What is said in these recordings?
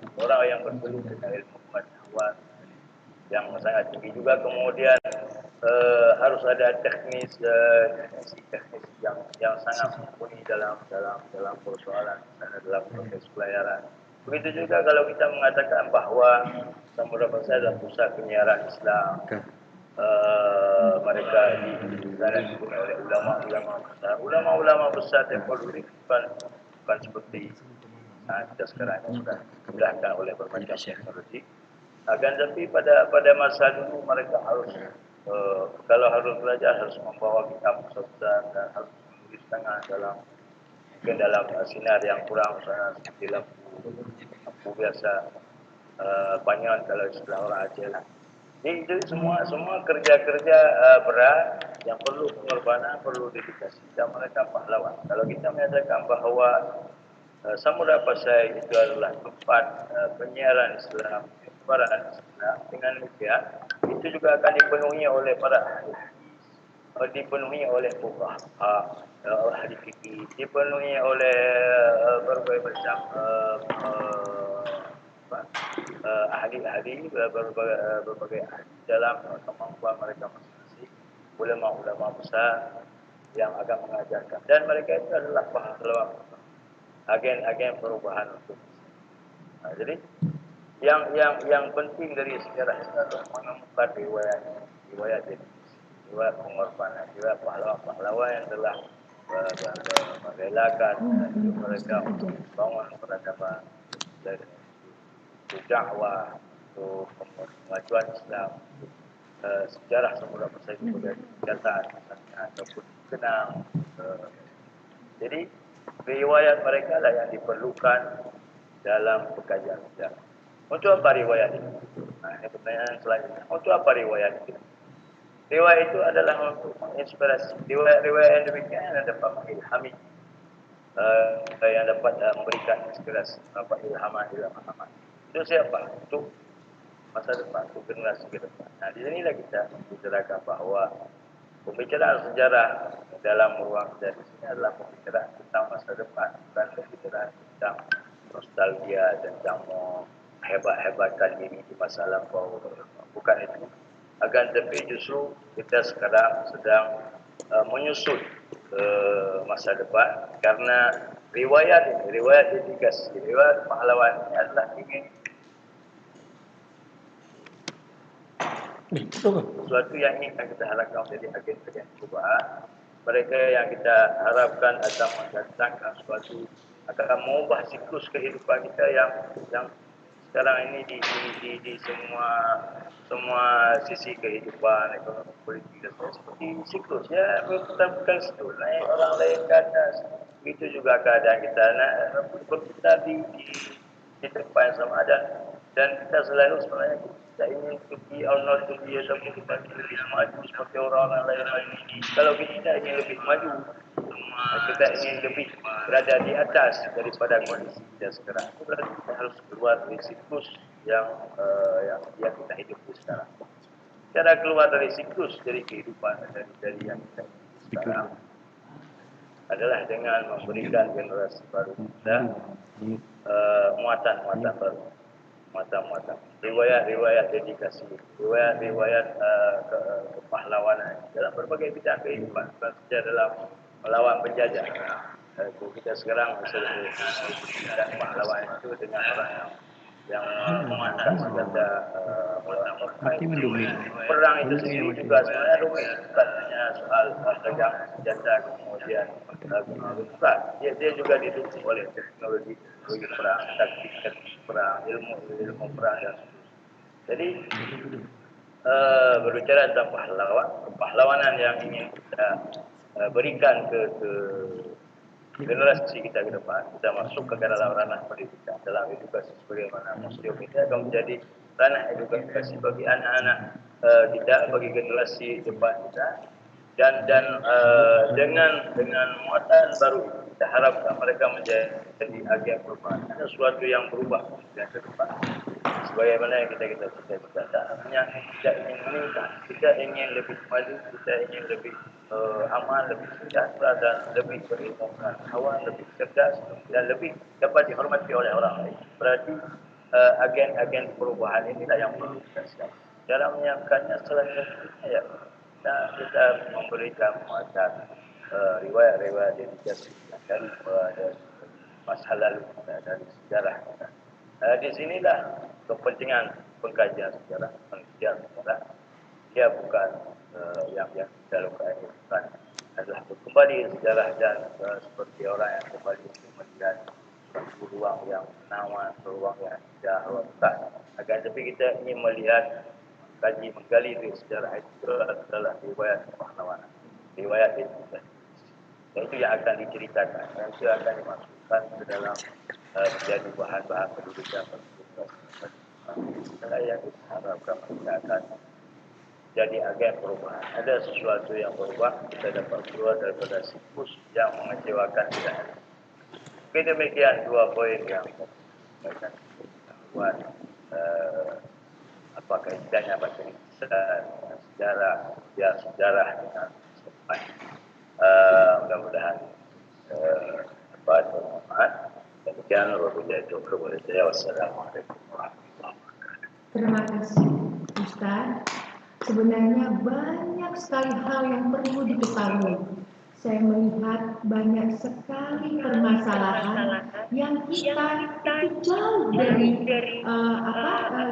orang yang berpeluh dengan ilmu pengetahuan yang sangat tinggi juga. Kemudian harus ada teknis yang sangat mumpuni dalam persoalan dalam proses pelayaran. Begitu juga kalau kita mengatakan bahawa Samudra Pasar adalah pusat penyiaran Islam, mereka di sana dipenuhi oleh ulama-ulama besar. Ulama-ulama besar teknologi bukan seperti kita sekarang yang sudah dimudahkan oleh berbagai teknologi. Akan tetapi pada masa dulu mereka harus kalau harus belajar harus membawa kitab besar dan harus menulis tangan dalam sinar yang kurang seperti lampu biasa, panyan kalau istilah orang Aceh lah. Jadi itu semua kerja-kerja berat yang perlu pengorbanan, perlu dedikasi, dan mereka pahlawan. Kalau kita menyatakan bahawa Samudra Pasai itu adalah tempat penyiaran Islam, penyebaran Islam, dengan demikian itu juga akan dipenuhi oleh para ahli hadis, dipenuhi oleh fuqaha, ahli fikih, dipenuhi oleh berbagai macam ahli-ahli, berbagai ahli dalam kemampuan mereka masing-masing, ulama-ulama besar yang akan mengajarkan, dan mereka itu adalah pahlawan, agen-agen perubahan untuk jadi yang penting dari sejarah itu adalah menemukan riwayat pengorbanan, riwayat pahlawan-pahlawan yang telah merelakan hidup mereka untuk membangun peradaban, untuk dakwah, untuk kemajuan Islam. Sejarah Samudra Pasai itu sebagai kenyataan ataupun kenang. Jadi riwayat mereka lah yang diperlukan dalam pengkajian sejarah. Untuk apa riwayat itu? Ini pertanyaan selanjutnya. Untuk apa riwayat itu? Riwayat itu adalah untuk menginspirasi. Riwayat yang demikian yang dapat mengilhami, yang dapat memberikan inspirasi, dapat ilhaman. Itu siapa? Untuk masa depan, untuk generasi ke depan. Nah, di sinilah kita bicarakan bahawa pembicaraan sejarah dalam ruang kita di sini adalah pembicaraan tentang masa depan, bukan pembicaraan tentang nostalgia, tentang hebat-hebatkan diri di masa lampau. Bukan itu. Akan tetapi justru kita sekarang sedang menyusun masa depan, karena riwayat dedikasi, riwayat pahlawan ini adalah ingin sesuatu yang ingin kita harapkan menjadi agen-agen perubahan. Mereka yang kita harapkan akan mendatangkan sesuatu, akan mengubah siklus kehidupan kita yang sekarang ini di semua sisi kehidupan, ekonomi, politik dan seperti siklus ya, bukan siklus naik orang lain ke atas. Begitu juga keadaan kita berputar di tempat yang sama, dan kita selalu sebenarnya kita ingin pergi Allah pergi ataupun kita ingin lebih maju seperti orang-orang lain. Kalau kita ingin lebih maju, kita ingin lebih berada di atas daripada kondisi kita sekarang, berarti kita harus keluar dari siklus yang kita hidupi sekarang. Cara keluar dari siklus, dari kehidupan dari yang kita hidupi sekarang adalah dengan memberikan generasi baru kita muatan-muatan baru, muatan-muatan riwayat dedikasi, riwayat kepahlawanan dalam berbagai bidang kehidupan, bukan saja dalam melawan penjajah. Kita sekarang dan pahlawan itu dengan orang yang mengangkat senjata melawan perang itu sendiri juga sebenarnya rumit, bukan hanya soal pegang senjata kemudian bukan. Dia juga didukung oleh teknologi perang, taktik perang, ilmu perang dan seterusnya. Jadi berbicara tentang pahlawanan yang ingin kita berikan ke generasi kita ke depan, kita masuk ke dalam ranah pendidikan, dalam edukasi sebagaimana museum ini akan menjadi ranah edukasi bagi anak-anak kita, bagi generasi depan kita, dan dengan muatan baru kita harapkan mereka menjadi agen perubahan. Ada sesuatu yang berubah dan ke depan. Sebagaimana yang kita cita-cita, hanya kita ingin meningkat, kita ingin lebih maju, kita ingin lebih aman, lebih sejahtera, dan lebih berilmu pengetahuan, lebih cerdas, dan lebih dapat dihormati oleh orang lain. Berarti agen-agen perubahan inilah yang perlu kita siap. Cara menyiapkannya selain ya kita memberikan muatan riwayat-riwayat dedikasi dari masa lalu kita, dari sejarah kita. Di sinilah kepentingan pengkajian sejarah, penelitian sejarah. Dia bukan yang kita lakukan ini bukan adalah kembali sejarah dan seperti orang yang kembali untuk melihat ruang yang menawan, ruang yang tidak rosak. Akan tetapi kita ingin melihat, menggali di sejarah itu adalah riwayat pahlawanan, riwayat itu. Dan itu yang akan diceritakan, dan itu akan dimasukkan ke dalam menjadi bahan-bahan pendidikan. Saya harapkan kita akan jadi agen perubahan. Ada sesuatu yang berubah, kita dapat keluar daripada siklus yang mengecewakan kita. Oke, demikian 2 poin yang saya buat apa kaitannya baca sejarah, ya sejarah dengan sempat. Mudah-mudahan dapat bermanfaat. Demikian wabillahi taufiq wal hidayah. Wassalamualaikum warahmatullahi wabarakatuh. Terima kasih, Ustaz. Sebenarnya banyak sekali hal yang perlu diketahui. Saya melihat banyak sekali permasalahan yang kita itu jauh dari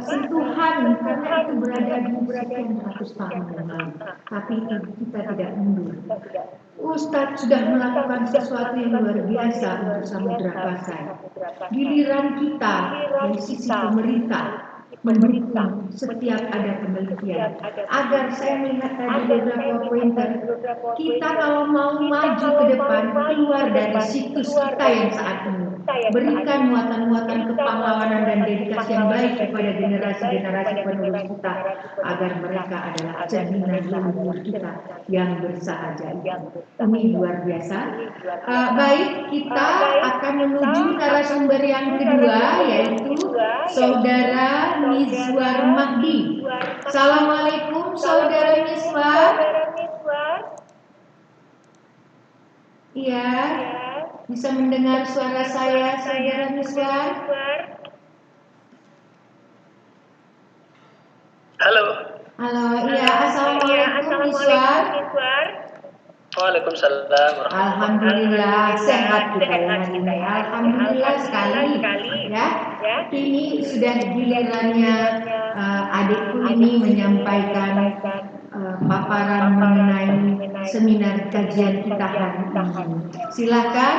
sentuhan karena itu berada di sekian ratus tahun yang lalu. Tapi itu kita tidak mundur. Ustadz sudah melakukan sesuatu yang luar biasa untuk Samudra Pasai. Giliran kita dari sisi pemerintah mendukung setiap ada penelitian agar saya melihat tadi beberapa pointer kita kalau mau maju ke depan keluar dari situs kita yang saat ini berikan muatan-muatan kepahlawanan dan dedikasi yang baik kepada generasi-generasi penerus kita agar mereka adalah cerminan leluhur kita yang bersahaja. Ini luar biasa. Baik, kita akan menuju narasumber yang kedua yaitu Saudara Mizwar Mahdi. Assalamualaikum Saudara Mizwar. Iya, bisa mendengar suara saya Saudara Mizwar? Halo. Halo, iya, assalamualaikum Mizwar. Waalaikumsalam. Alhamdulillah sehat kita hari ini. Alhamdulillah sekali ya. Ini sudah gilirannya adikku ini menyampaikan paparan mengenai seminar kajian kita hari ini. Silakan.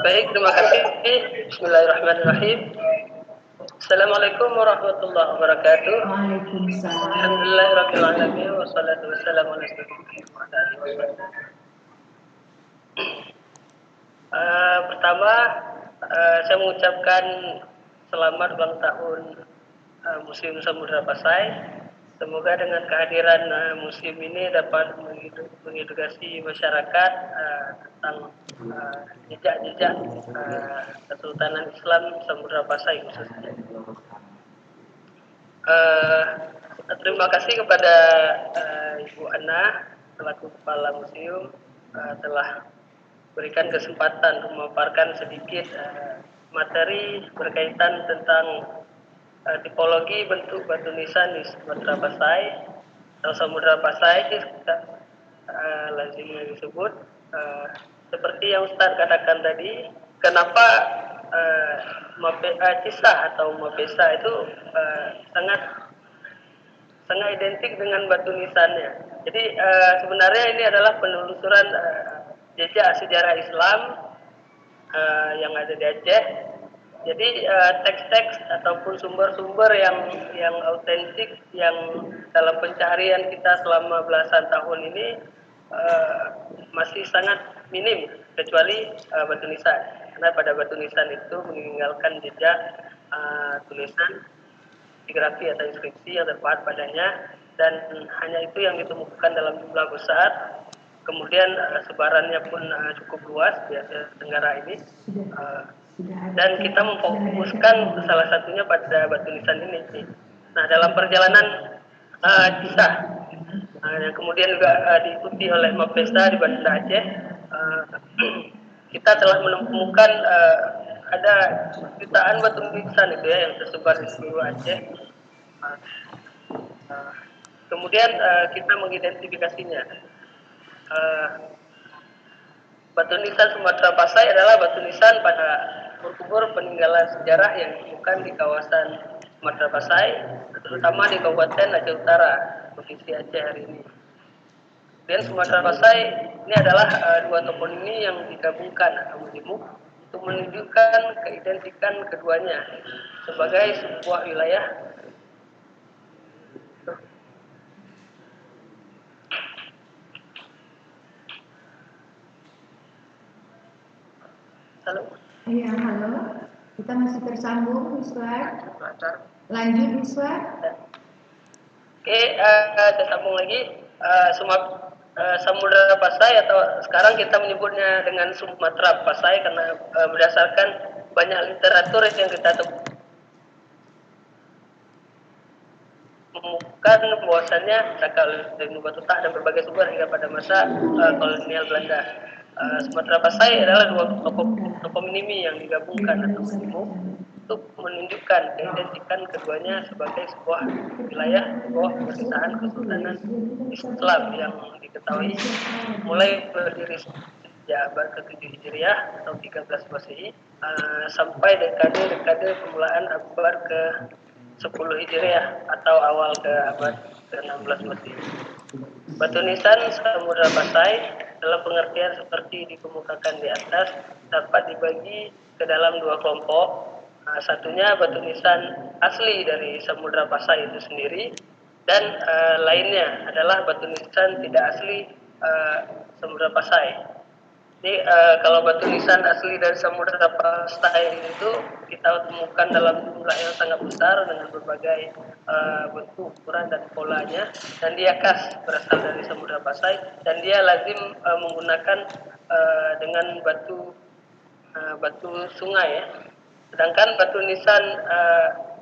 Baik, terima kasih. Bismillahirrahmanirrahim. Assalamualaikum warahmatullahi wabarakatuh. Waalaikumsalam. Alhamdulillahirabbil alamin wassalatu wassalamu ala rasulillah. Pertama, saya mengucapkan selamat ulang tahun Museum Samudra Pasai. Semoga dengan kehadiran museum ini dapat mengedukasi masyarakat tentang jejak-jejak Kesultanan Islam Samudra Pasai khususnya. Terima kasih kepada Ibu Ana selaku Kepala Museum telah berikan kesempatan untuk memaparkan sedikit materi berkaitan tentang tipologi bentuk batu nisan di Sumatera Pasai atau Samudra Pasai lazimnya disebut seperti yang Ustaz katakan tadi, kenapa Cisah atau Mapesa itu sangat identik dengan batu nisannya. Jadi sebenarnya ini adalah penelusuran jejak sejarah Islam yang ada di Aceh. Jadi teks-teks ataupun sumber-sumber yang autentik yang dalam pencarian kita selama belasan tahun ini masih sangat minim kecuali batu nisan. Karena pada batu nisan itu meninggalkan jejak tulisan kaligrafi atau inskripsi yang terpahat padanya, dan hanya itu yang ditemukan dalam jumlah besar. Kemudian sebarannya pun cukup luas di Asia Tenggara ini. Dan kita memfokuskan salah satunya pada batu nisan ini. Nah, dalam perjalanan Cisah yang kemudian juga diikuti oleh Mapesa di Banda Aceh, kita telah menemukan ada jutaan batu nisan itu ya yang tersebar di seluruh Aceh. Kemudian kita mengidentifikasinya. Batu nisan Sumatera Pasai adalah batu nisan pada kubur-kubur peninggalan sejarah yang ditemukan di kawasan Sumatera Pasai, terutama di Kabupaten Aceh Utara, Provinsi Aceh hari ini. Kemudian Sumatera Pasai ini adalah dua toponimi yang digabungkan atau menjemuk untuk menunjukkan keidentikan keduanya sebagai sebuah wilayah. Halo. Iya, halo. Kita masih tersambung, Iswar. Lanjut, Iswar. Oke, saya sambung lagi. Samudra Pasai atau sekarang kita menyebutnya dengan Sumatera Pasai karena berdasarkan banyak literatur yang kita temukan bahwasannya dari Batuta dan berbagai sumber hingga pada masa kolonial Belanda. Sumatera Pasai adalah dua toponimi yang digabungkan atau menjemuk untuk menunjukkan keidentikan keduanya sebagai sebuah wilayah di bawah pemerintahan Kesultanan Islam yang diketahui mulai berdiri sejak abad ke-7 Hijriah atau 13 Masehi sampai dekade permulaan abad ke-10 Hijriah atau awal ke abad ke-16 Masehi. Batu nisan Samudra Pasai dalam pengertian seperti dikemukakan di atas dapat dibagi ke dalam dua kelompok. Satunya batu nisan asli dari Samudra Pasai itu sendiri dan lainnya adalah batu nisan tidak asli Samudra Pasai. Jadi kalau batu nisan asli dari Samudra Pasai itu kita temukan dalam jumlah yang sangat besar dengan berbagai bentuk, ukuran dan polanya, dan dia khas berasal dari Samudra Pasai dan dia lazim menggunakan dengan batu sungai ya. Sedangkan batu nisan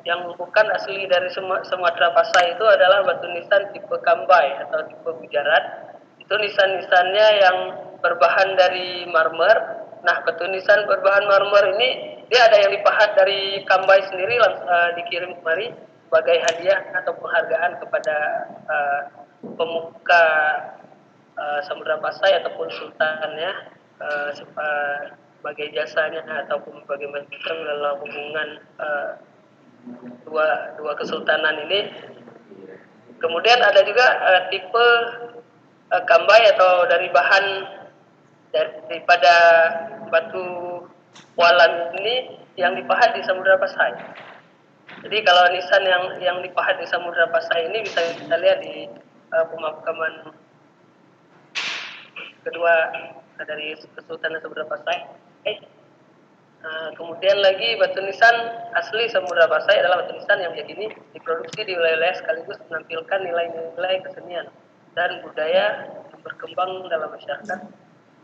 yang bukan asli dari Sumatera Pasai itu adalah batu nisan tipe Kambai atau tipe Gujarat. Itu nisan-nisannya yang berbahan dari marmer. Nah, batu nisan berbahan marmer ini dia ada yang dipahat dari Kambai sendiri dikirim kemari sebagai hadiah atau penghargaan kepada pemuka Samudra Pasai ataupun sultannya sebagai jasanya ataupun sebagai macam dalam hubungan dua kesultanan ini. Kemudian ada juga tipe Kambai atau dari bahan daripada batu walan ini yang dipahat di Samudra Pasai. Jadi kalau nisan yang dipahat di Samudra Pasai ini bisa kita lihat di pemakaman kedua dari Kesultanan Samudra Pasai. Kemudian lagi batu nisan asli Samudra Pasai adalah batu nisan yang meyakini diproduksi di wilayah sekaligus menampilkan nilai-nilai kesenian dan budaya yang berkembang dalam masyarakat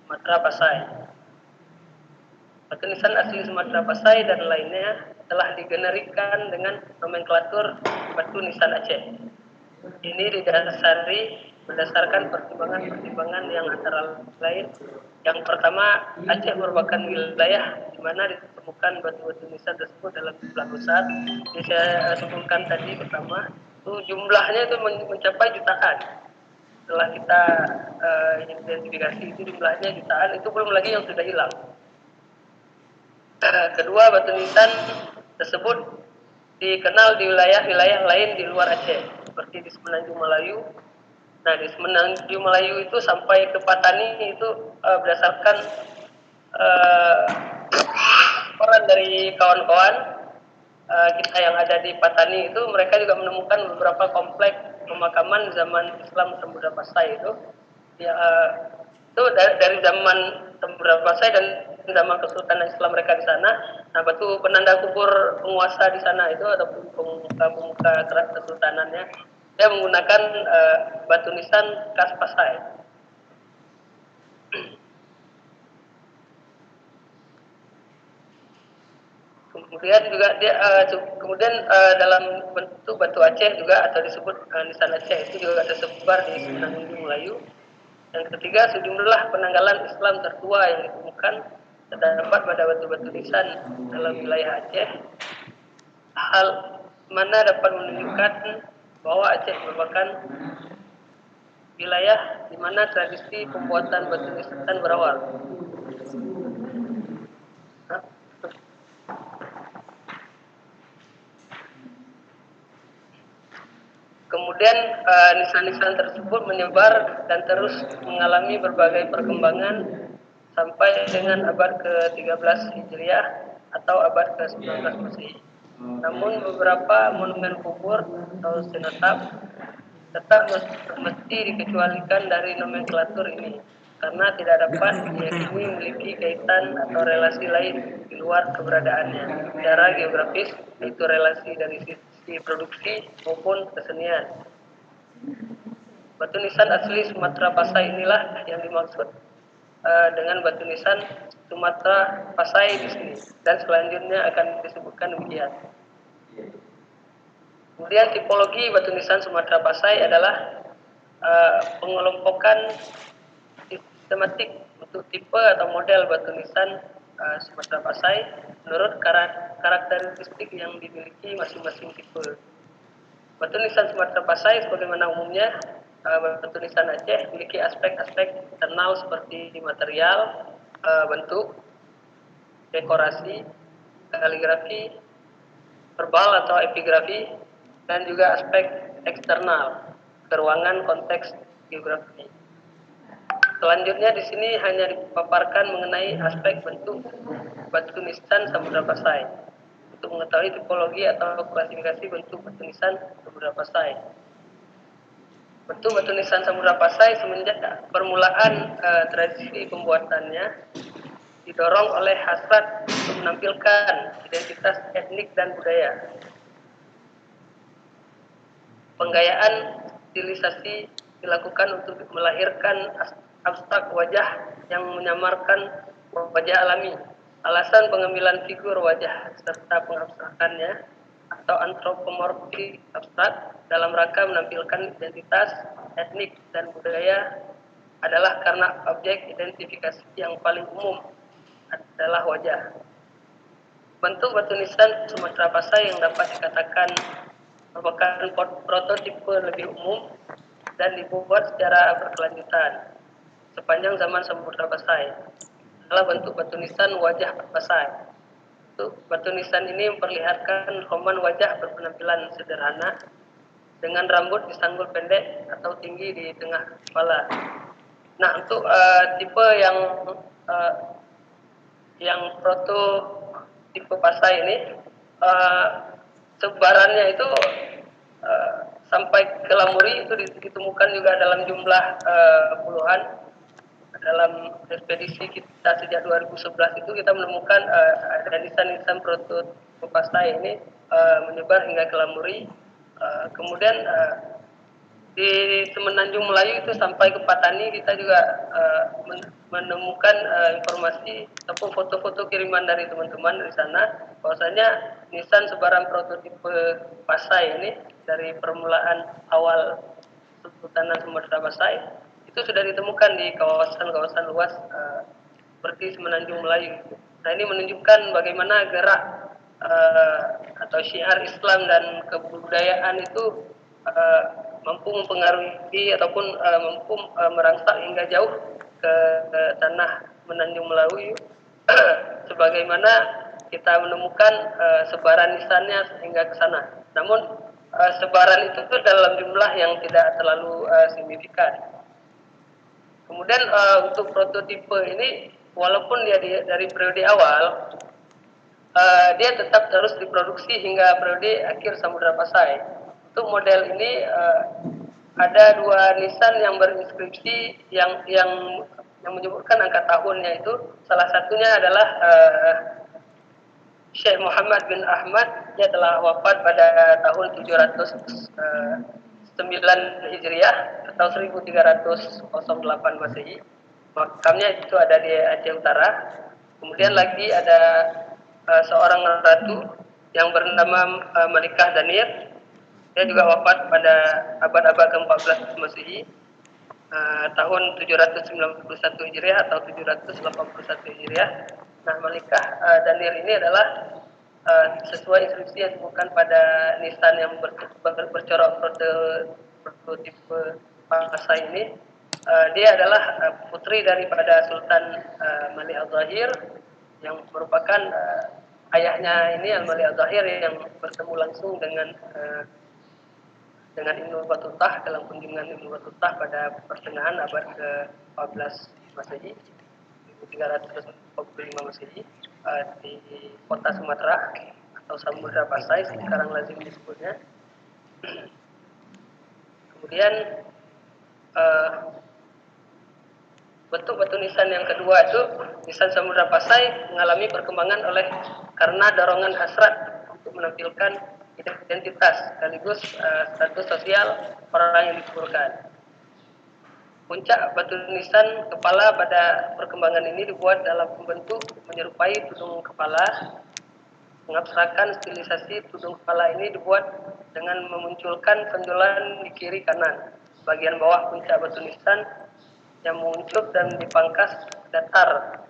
Sumatera Pasai. Batu nisan asli Sumatera Pasai dan lainnya telah digenerikan dengan nomenklatur batu nisan Aceh. Ini didasari berdasarkan pertimbangan-pertimbangan yang antara lain. Yang pertama, Aceh merupakan wilayah di mana ditemukan batu-batu nisan tersebut dalam jumlah besar. Jadi saya sebutkan tadi pertama, itu jumlahnya itu mencapai jutaan. Setelah kita identifikasi itu jumlahnya jutaan, itu belum lagi yang sudah hilang. Kedua, batu nisan tersebut dikenal di wilayah-wilayah lain di luar Aceh, seperti di Semenanjung Melayu. Nah, di Semenanjung Melayu itu sampai ke Patani itu berdasarkan laporan dari kawan-kawan kita yang ada di Patani itu, mereka juga menemukan beberapa kompleks pemakaman zaman Islam Samudra Pasai itu. Ya, itu dari zaman Samudra Pasai dan zaman Kesultanan Islam mereka di sana. Nah, batu penanda kubur penguasa di sana itu ataupun pemuka kesultanannya, dia menggunakan batu nisan khas Pasai. Kemudian juga dia dalam bentuk batu Aceh juga atau disebut nisan Aceh itu juga tersebar di Semenanjung Melayu. Yang ketiga, sejumlah penanggalan Islam tertua yang ditemukan terdapat pada batu-batu nisan dalam wilayah Aceh. Hal mana dapat menunjukkan bahwa Aceh merupakan wilayah di mana tradisi pembuatan batu nisan berawal. Kemudian nisan-nisan tersebut menyebar dan terus mengalami berbagai perkembangan sampai dengan abad ke-13 Hijriah atau abad ke-19 Masehi. Namun beberapa monumen kubur atau cenotaf tetap mesti dikecualikan dari nomenklatur ini karena tidak dapat diyakini memiliki kaitan atau relasi lain di luar keberadaannya secara geografis, yaitu relasi dari sisi produksi maupun kesenian. Batu nisan asli Sumatera Pasai inilah yang dimaksud dengan batu nisan Sumatera Pasai di sini, dan selanjutnya akan disebutkan demikian. Kemudian tipologi batu nisan Sumatera Pasai adalah pengelompokan sistematik untuk tipe atau model batu nisan Sumatera Pasai menurut karakteristik yang dimiliki masing-masing tipe. Batu nisan Sumatera Pasai sebagaimana umumnya batu nisan Aceh memiliki aspek-aspek internal seperti material, bentuk, dekorasi, kaligrafi, verbal atau epigrafi, dan juga aspek eksternal, keruangan konteks geografi. Selanjutnya di sini hanya dipaparkan mengenai aspek bentuk batu nisan Samudra Pasai untuk mengetahui tipologi atau klasifikasi bentuk batu nisan Samudra Pasai. Bentuk batu nisan Samudra Pasai semenjak permulaan tradisi pembuatannya didorong oleh hasrat untuk menampilkan identitas etnik dan budaya. Penggayaan stilisasi dilakukan untuk melahirkan abstrak wajah yang menyamarkan wajah alami. Alasan pengambilan figur wajah serta pengabstrakannya atau antropomorfik abstrak dalam rangka menampilkan identitas etnik dan budaya adalah karena objek identifikasi yang paling umum adalah wajah. Bentuk batu nisan Sumatera Pasai yang dapat dikatakan merupakan prototipe lebih umum dan dibuat secara berkelanjutan sepanjang zaman Samudra Pasai adalah bentuk batu nisan wajah Pasai. Bentuk batu nisan ini memperlihatkan roman wajah berpenampilan sederhana dengan rambut disanggul pendek atau tinggi di tengah kepala. Nah, untuk tipe yang prototipe Pasai ini sebarannya itu sampai ke Lamuri itu ditemukan juga dalam jumlah puluhan. Dalam ekspedisi kita sejak 2011 itu kita menemukan ada nisan-nisan prototipe Pasai ini menyebar hingga ke Lamuri. Kemudian di Semenanjung Melayu itu sampai ke Patani kita juga menemukan informasi ataupun foto-foto kiriman dari teman-teman di sana bahwasanya nisan sebaran prototipe Pasai ini dari permulaan awal Sultanan Sumatera Pasai itu sudah ditemukan di kawasan-kawasan luas seperti Semenanjung Melayu. Nah, ini menunjukkan bagaimana gerak atau syiar Islam dan kebudayaan itu mampu mempengaruhi ataupun mampu merangsek hingga jauh ke tanah Semenanjung Melayu sebagaimana kita menemukan sebaran nisannya hingga ke sana. Namun sebaran itu tuh dalam jumlah yang tidak terlalu signifikan. Kemudian untuk prototipe ini walaupun dia dari periode awal dia tetap terus diproduksi hingga periode akhir Samudra Pasai. Untuk model ini ada dua nisan yang berinskripsi yang menyebutkan angka tahunnya itu. Salah satunya adalah Syekh Muhammad bin Ahmad, dia telah wafat pada tahun 709 Hijriah atau 1308 Masehi. Makamnya itu ada di Aceh Utara. Kemudian lagi ada seorang ratu yang bernama Malikah Danir. Dia juga wafat pada abad-abad ke-14 Masehi, tahun 791 Hijriah atau 781 Hijriah. Nah, Malikah Danir ini adalah sesuai instruksi yang ditemukan pada nisan yang bercorak prototipe Pasai ini. Dia adalah putri daripada Sultan Malik Al-Zahir yang merupakan ayahnya ini Al-Malik Al-Zahir yang bertemu langsung dengan Ibnu Battutah dalam kunjungan Ibnu Battutah pada pertengahan abad ke-14 Masehi, 1345 Masehi, di kota Sumatera atau Samudra Pasai sekarang lazim disebutnya. Kemudian bentuk batu nisan yang kedua itu nisan Samudra Pasai mengalami perkembangan karena dorongan hasrat untuk menampilkan identitas sekaligus status sosial orang yang dikuburkan. Puncak batu nisan kepala pada perkembangan ini dibuat dalam bentuk menyerupai tudung kepala. Mengabstrakkan stilisasi tudung kepala ini dibuat dengan memunculkan penjulan di kiri kanan. Bagian bawah puncak batu nisan yang menguncup dan dipangkas datar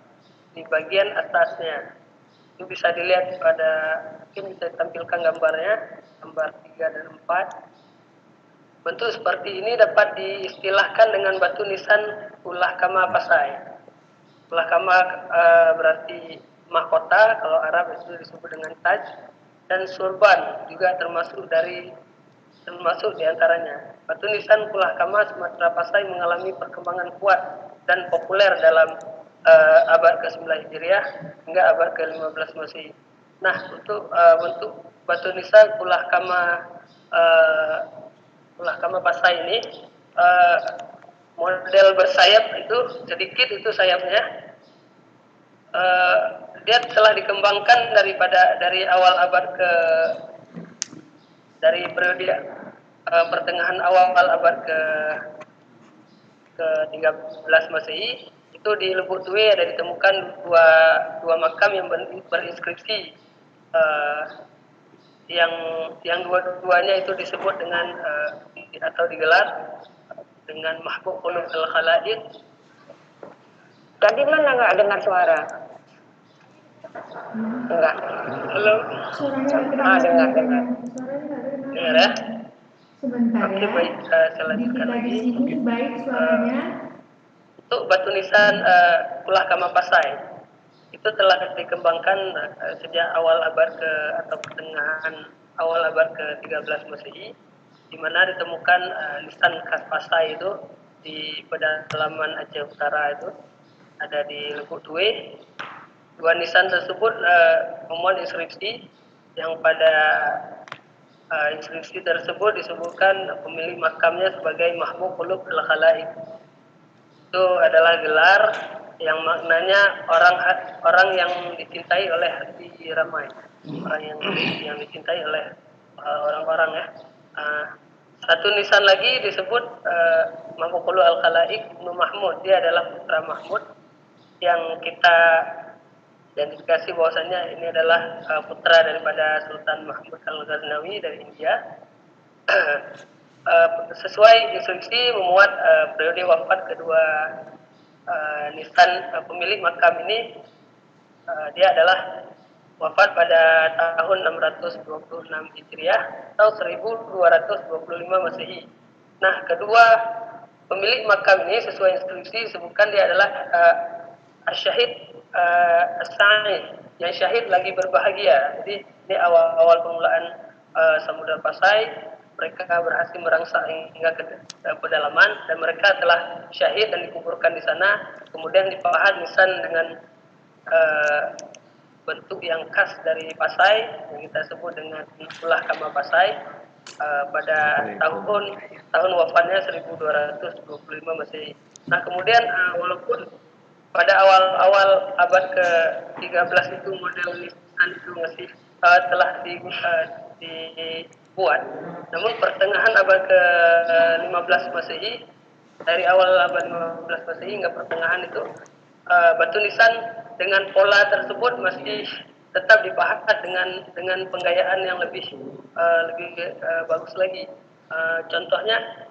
di bagian atasnya. Itu bisa dilihat pada, mungkin bisa ditampilkan gambarnya, gambar 3 dan 4. Bentuk seperti ini dapat diistilahkan dengan batu nisan ulah kama Pasai. Ulah kama berarti mahkota, kalau Arab itu disebut dengan taj, dan surban juga termasuk diantaranya. Batu nisan Pulah Kama Sumatera Pasai mengalami perkembangan kuat dan populer dalam abad ke-9 Hijriah hingga abad ke-15 Masehi. Nah, untuk bentuk batu nisan Pulah Kama Pasai ini model bersayap itu sedikit itu sayapnya. Dia telah dikembangkan dari awal abad dari periode pertengahan awal abad ke-13 Masehi. Itu di Lubuk Tue ada ditemukan dua makam yang berinskripsi, yang dua-duanya itu disebut dengan atau digelar dengan Mahbub Qulub al-Khalaiq. Tadi mana nggak dengar suara? Enggak. Halo. Dengar. Suaranya nggak Dengar ya? Sebentar Oke, ya. baik. Saya Di lanjutkan kita di lagi. sini baik suaranya. Untuk batu nisan Pulah Kama Pasai itu telah dikembangkan sejak awal abad atau pertengahan awal abad ke-13 Masehi, di mana ditemukan nisan khas Pasai itu di pedalaman Aceh Utara itu ada di Lubuk Tue. Dua nisan tersebut memuat inskripsi yang pada inskripsi tersebut disebutkan pemilik makamnya sebagai Mahbub Qulub al-Khalaiq. Itu adalah gelar yang maknanya orang yang dicintai oleh hati ramai, orang yang dicintai oleh orang-orang ya. Satu nisan lagi disebut Mahbub Qulub al-Khalaiq Ibnu Mahmud. Dia adalah putra Mahmud yang kita identifikasi bahwasanya ini adalah putra daripada Sultan Mahmud Al-Ghaznawi dari India. Sesuai instruksi memuat periode wafat kedua nisan pemilik makam ini. Dia adalah wafat pada tahun 626 Hijriah atau 1225 Masehi. Nah, kedua pemilik makam ini sesuai instruksi disebutkan dia adalah Syahid As-Sa'id, yang syahid lagi berbahagia. Jadi ini awal permulaan Samudra Pasai. Mereka berhasil merangsek hingga ke pedalaman dan mereka telah syahid dan dikuburkan di sana. Kemudian dipahat nisan dengan bentuk yang khas dari Pasai yang kita sebut dengan Pulah Kama Pasai pada tahun wafatnya 1225 Masehi. Nah, kemudian walaupun pada awal abad ke-13 itu model nisan itu masih telah dibuat, namun pertengahan abad ke-15 Masehi, dari awal abad 15 Masehi hingga pertengahan itu batu nisan dengan pola tersebut masih tetap dipahat dengan penggayaan yang lebih bagus lagi. Contohnya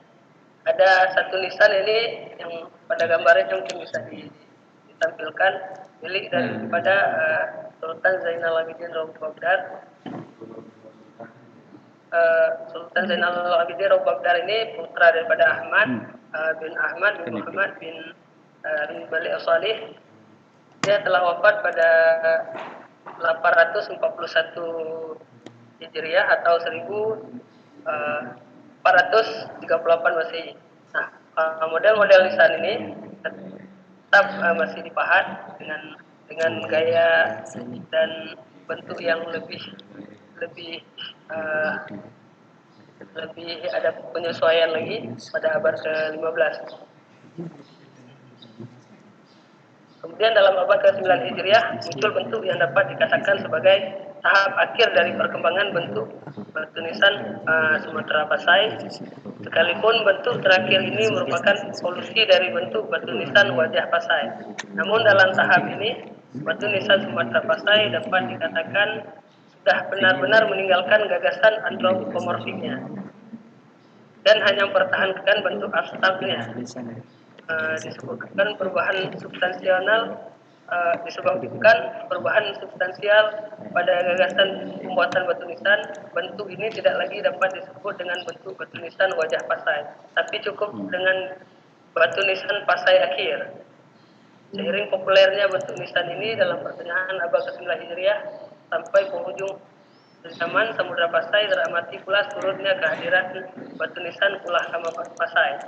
ada satu nisan ini yang pada gambarnya mungkin bisa ditampilkan milik daripada Sultan Zainal Abidin Rauf Baghdad. Sultan Zainal Abidin Rauf Baghdad ini putra daripada Ahmad bin Ahmad bin Muhammad bin Bali As-Salih. Dia telah wafat pada 841 Hijriah atau 1438 Masehi. Nah, model-model nisan ini tetap masih dipahat dengan gaya dan bentuk yang lebih ada penyesuaian lagi pada abad ke-15. Kemudian dalam abad ke-9 Hijriah muncul bentuk yang dapat dikatakan sebagai tahap akhir dari perkembangan bentuk batu nisan Sumatera Pasai. Sekalipun bentuk terakhir ini merupakan evolusi dari bentuk batu nisan wajah Pasai. Namun dalam tahap ini batu nisan Sumatera Pasai dapat dikatakan sudah benar-benar meninggalkan gagasan antropomorfiknya dan hanya mempertahankan bentuk abstraknya. Disebabkan perubahan substansial pada gagasan pembuatan batu nisan, bentuk ini tidak lagi dapat disebut dengan bentuk batu nisan wajah Pasai, tapi cukup dengan batu nisan Pasai akhir. Seiring populernya bentuk nisan ini dalam pertengahan abad ke-9 Hijriah sampai penghujung zaman Samudra Pasai, teramati pula turunnya kehadiran batu nisan Pulah Kama Pasai.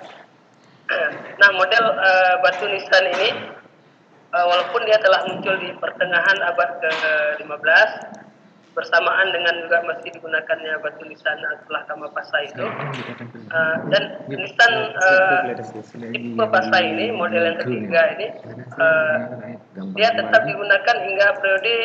Nah, model batu nisan ini walaupun dia telah muncul di pertengahan abad ke-15 bersamaan dengan juga masih digunakannya batu nisan Pulah Kama Pasai itu, dan nisan tipe Pasai ini, model yang ketiga ini, dia tetap digunakan hingga periode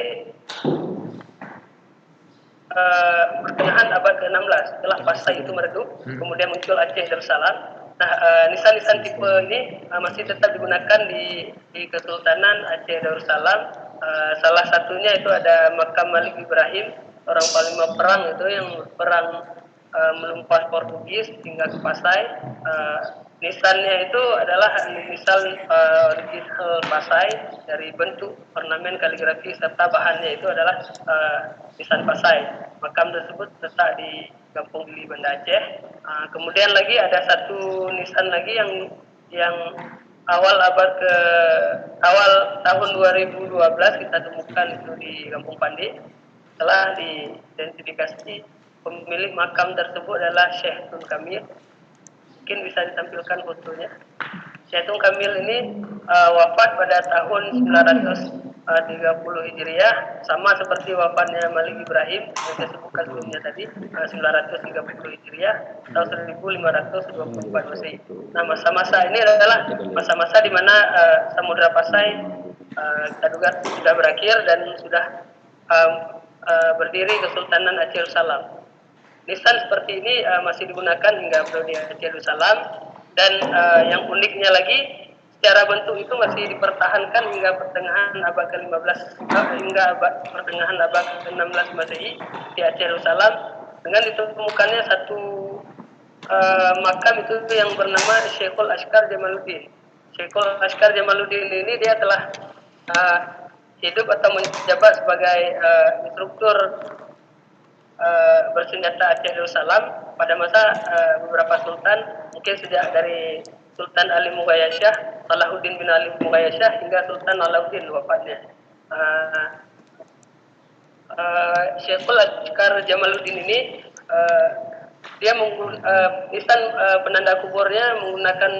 pertengahan abad ke-16 setelah Pasai itu meredup, kemudian muncul Aceh Darussalam. Nah, nisan-nisan tipe ini masih tetap digunakan di Kesultanan Aceh Darussalam. Salah satunya itu ada makam Malik Ibrahim, orang panglima perang itu yang perang melumpas Portugis hingga ke Pasai. Nisannya itu adalah nisan original Pasai, dari bentuk ornamen kaligrafi serta bahannya itu adalah nisan Pasai. Makam tersebut terletak di Kampung Gili, Banda Aceh. Kemudian lagi ada satu nisan lagi yang awal tahun 2012 kita temukan itu di Kampung Pandi. Setelah diidentifikasi pemilik makam tersebut adalah Syekh Tun Kamil. Mungkin bisa ditampilkan fotonya. Syekh Tun Kamil ini wafat pada tahun 930 Hijriah, sama seperti wafatnya Malik Ibrahim yang saya sebutkan sebelumnya tadi, 930 Hijriah atau 1524 Masehi. Nah, masa-masa ini adalah masa-masa di mana Samudra Pasai kita duga sudah berakhir dan sudah berdiri Kesultanan Aceh Darussalam. Nisan seperti ini masih digunakan hingga periode Aceh Darussalam, dan yang uniknya lagi, secara bentuk itu masih dipertahankan hingga pertengahan abad ke-15 hingga pertengahan abad ke-16 Masehi di Aceh Darussalam, dengan ditemukannya satu makam itu yang bernama Syekhul Ashkar Jamaluddin. Syekhul Ashkar Jamaluddin ini dia telah hidup atau menjabat sebagai instruktur bersenjata Aceh Darussalam pada masa beberapa sultan, mungkin sejak dari Sultan Ali Mughayyasyah, Salahuddin bin Ali Mughayyasyah hingga Sultan Alauddin wafatnya. Syekhul Ashkar Jamaluddin ini dia nisan penanda kuburnya menggunakan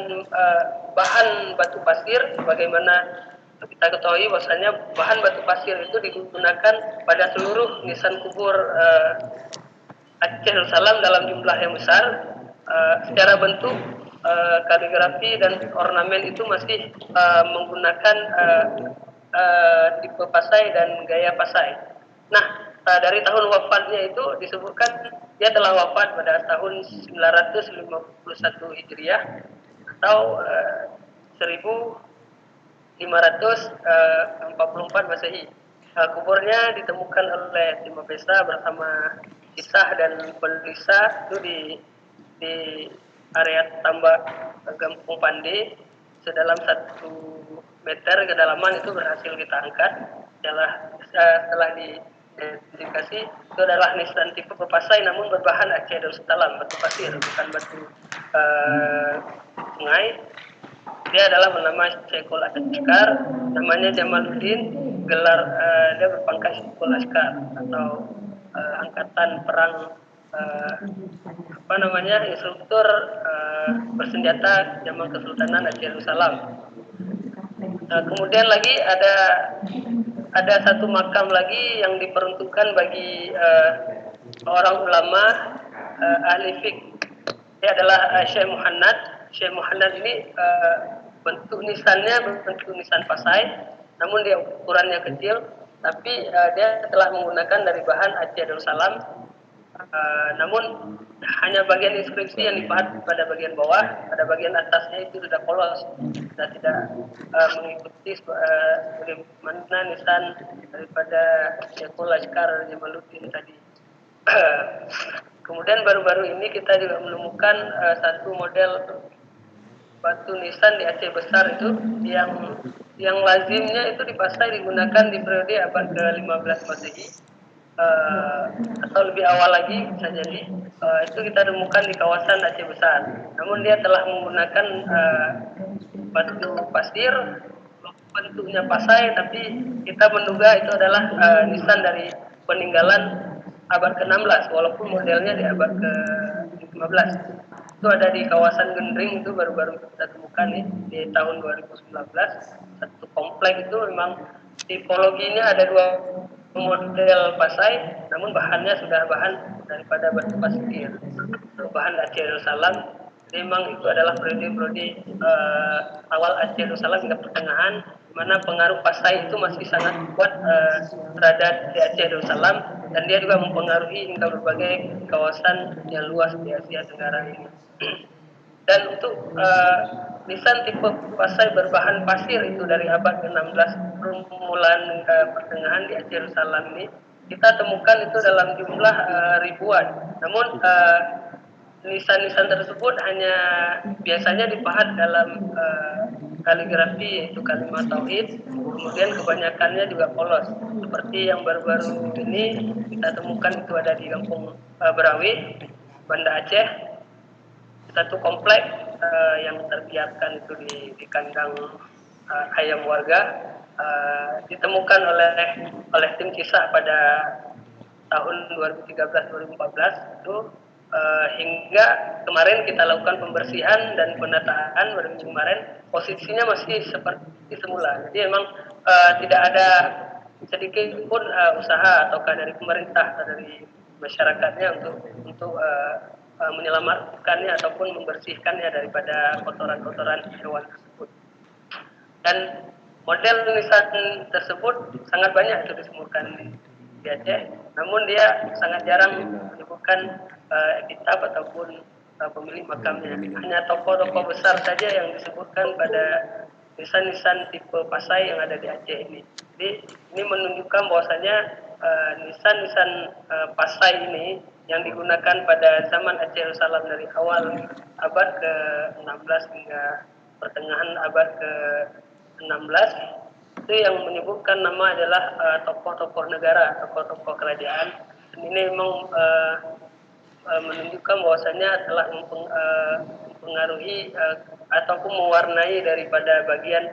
bahan batu pasir, sebagaimana kita ketahui bahwasanya bahan batu pasir itu digunakan pada seluruh nisan kubur Aceh Darussalam dalam jumlah yang besar. Secara bentuk kaligrafi dan ornamen itu masih menggunakan tipe Pasai dan gaya Pasai. Nah, dari tahun wafatnya itu disebutkan dia telah wafat pada tahun 951 Hijriah atau 1544 Masehi. Kuburnya ditemukan oleh tim Mabesa bersama Kisah dan Pelisa itu di area tambak Kampung Pandi. sedalam 1 meter kedalaman itu berhasil kita angkat. Setelah diidentifikasi itu adalah nisan tipe Pasai namun berbahan Aceh Darussalam, batu pasir bukan batu sungai. Dia adalah bernama Syekhul Askar, namanya Jamaluddin, gelar dia berpangkat Syekhul Askar atau angkatan perang instruktur bersenjata zaman Kesultanan Aceh Darussalam. Kemudian lagi ada satu makam lagi yang diperuntukkan bagi orang ulama ahli fiqh. Dia adalah Syekh Muhannad. Syekh Muhannad ini bentuk nisannya bentuk nisan Pasai, namun dia ukurannya kecil, tapi dia telah menggunakan dari bahan Aceh Darussalam. Namun hanya bagian inskripsi yang dipahat pada bagian bawah, pada bagian atasnya itu sudah polos, sudah tidak mengikuti bagaimana nisan daripada Syekhul Askar Jamaluddin tadi. Kemudian baru-baru ini kita juga menemukan satu model batu nisan di Aceh Besar itu yang lazimnya itu di Pasai digunakan di periode abad ke-15 Masehi. Atau lebih awal lagi bisa jadi itu kita temukan di kawasan Aceh Besar. Namun dia telah menggunakan batu pasir bentuknya Pasai, tapi kita menduga itu adalah nisan dari peninggalan abad ke-16 walaupun modelnya di abad ke-15. Itu ada di kawasan Gendring, itu baru-baru kita temukan nih di tahun 2019. Satu komplek itu memang tipologinya ada 2 model Pasai, namun bahannya sudah bahan daripada batu pasir, bahan Aceh Darussalam. Memang itu adalah periode awal Aceh Darussalam hingga pertengahan, di mana pengaruh Pasai itu masih sangat kuat berada di Aceh Darussalam, dan dia juga mempengaruhi hingga berbagai kawasan yang luas di Asia Tenggara ini. Dan untuk nisan tipe Pasai berbahan pasir itu dari abad ke-16 permulaan pertengahan di Aceh Darussalam ini kita temukan itu dalam jumlah ribuan. Namun nisan-nisan tersebut hanya biasanya dipahat dalam kaligrafi, yaitu kalimat tauhid. Kemudian kebanyakannya juga polos. Seperti yang baru-baru ini kita temukan itu ada di Kampung Berawi, Banda Aceh. Satu komplek yang terbiarkan itu di kandang ayam warga, ditemukan oleh tim CISA pada tahun 2013-2014 itu hingga kemarin kita lakukan pembersihan dan penataan pada minggu kemarin, posisinya masih seperti semula. Jadi memang tidak ada sedikit pun usaha ataukah dari pemerintah atau dari masyarakatnya untuk menyelamatkannya ataupun membersihkannya daripada kotoran-kotoran hewan tersebut. Dan model nisan tersebut sangat banyak itu ditemukan di Aceh, namun dia sangat jarang menyebutkan kitab ataupun pemilik makamnya. Hanya tokoh-tokoh besar saja yang disebutkan pada nisan-nisan tipe Pasai yang ada di Aceh ini. Jadi ini menunjukkan bahwasanya nisan-nisan Pasai ini yang digunakan pada zaman Aceh Darussalam dari awal abad ke-16 hingga pertengahan abad ke-16 itu yang menyebutkan nama adalah tokoh-tokoh negara, tokoh-tokoh kerajaan. Dan ini memang menunjukkan bahwasanya telah mempengaruhi ataupun mewarnai daripada bagian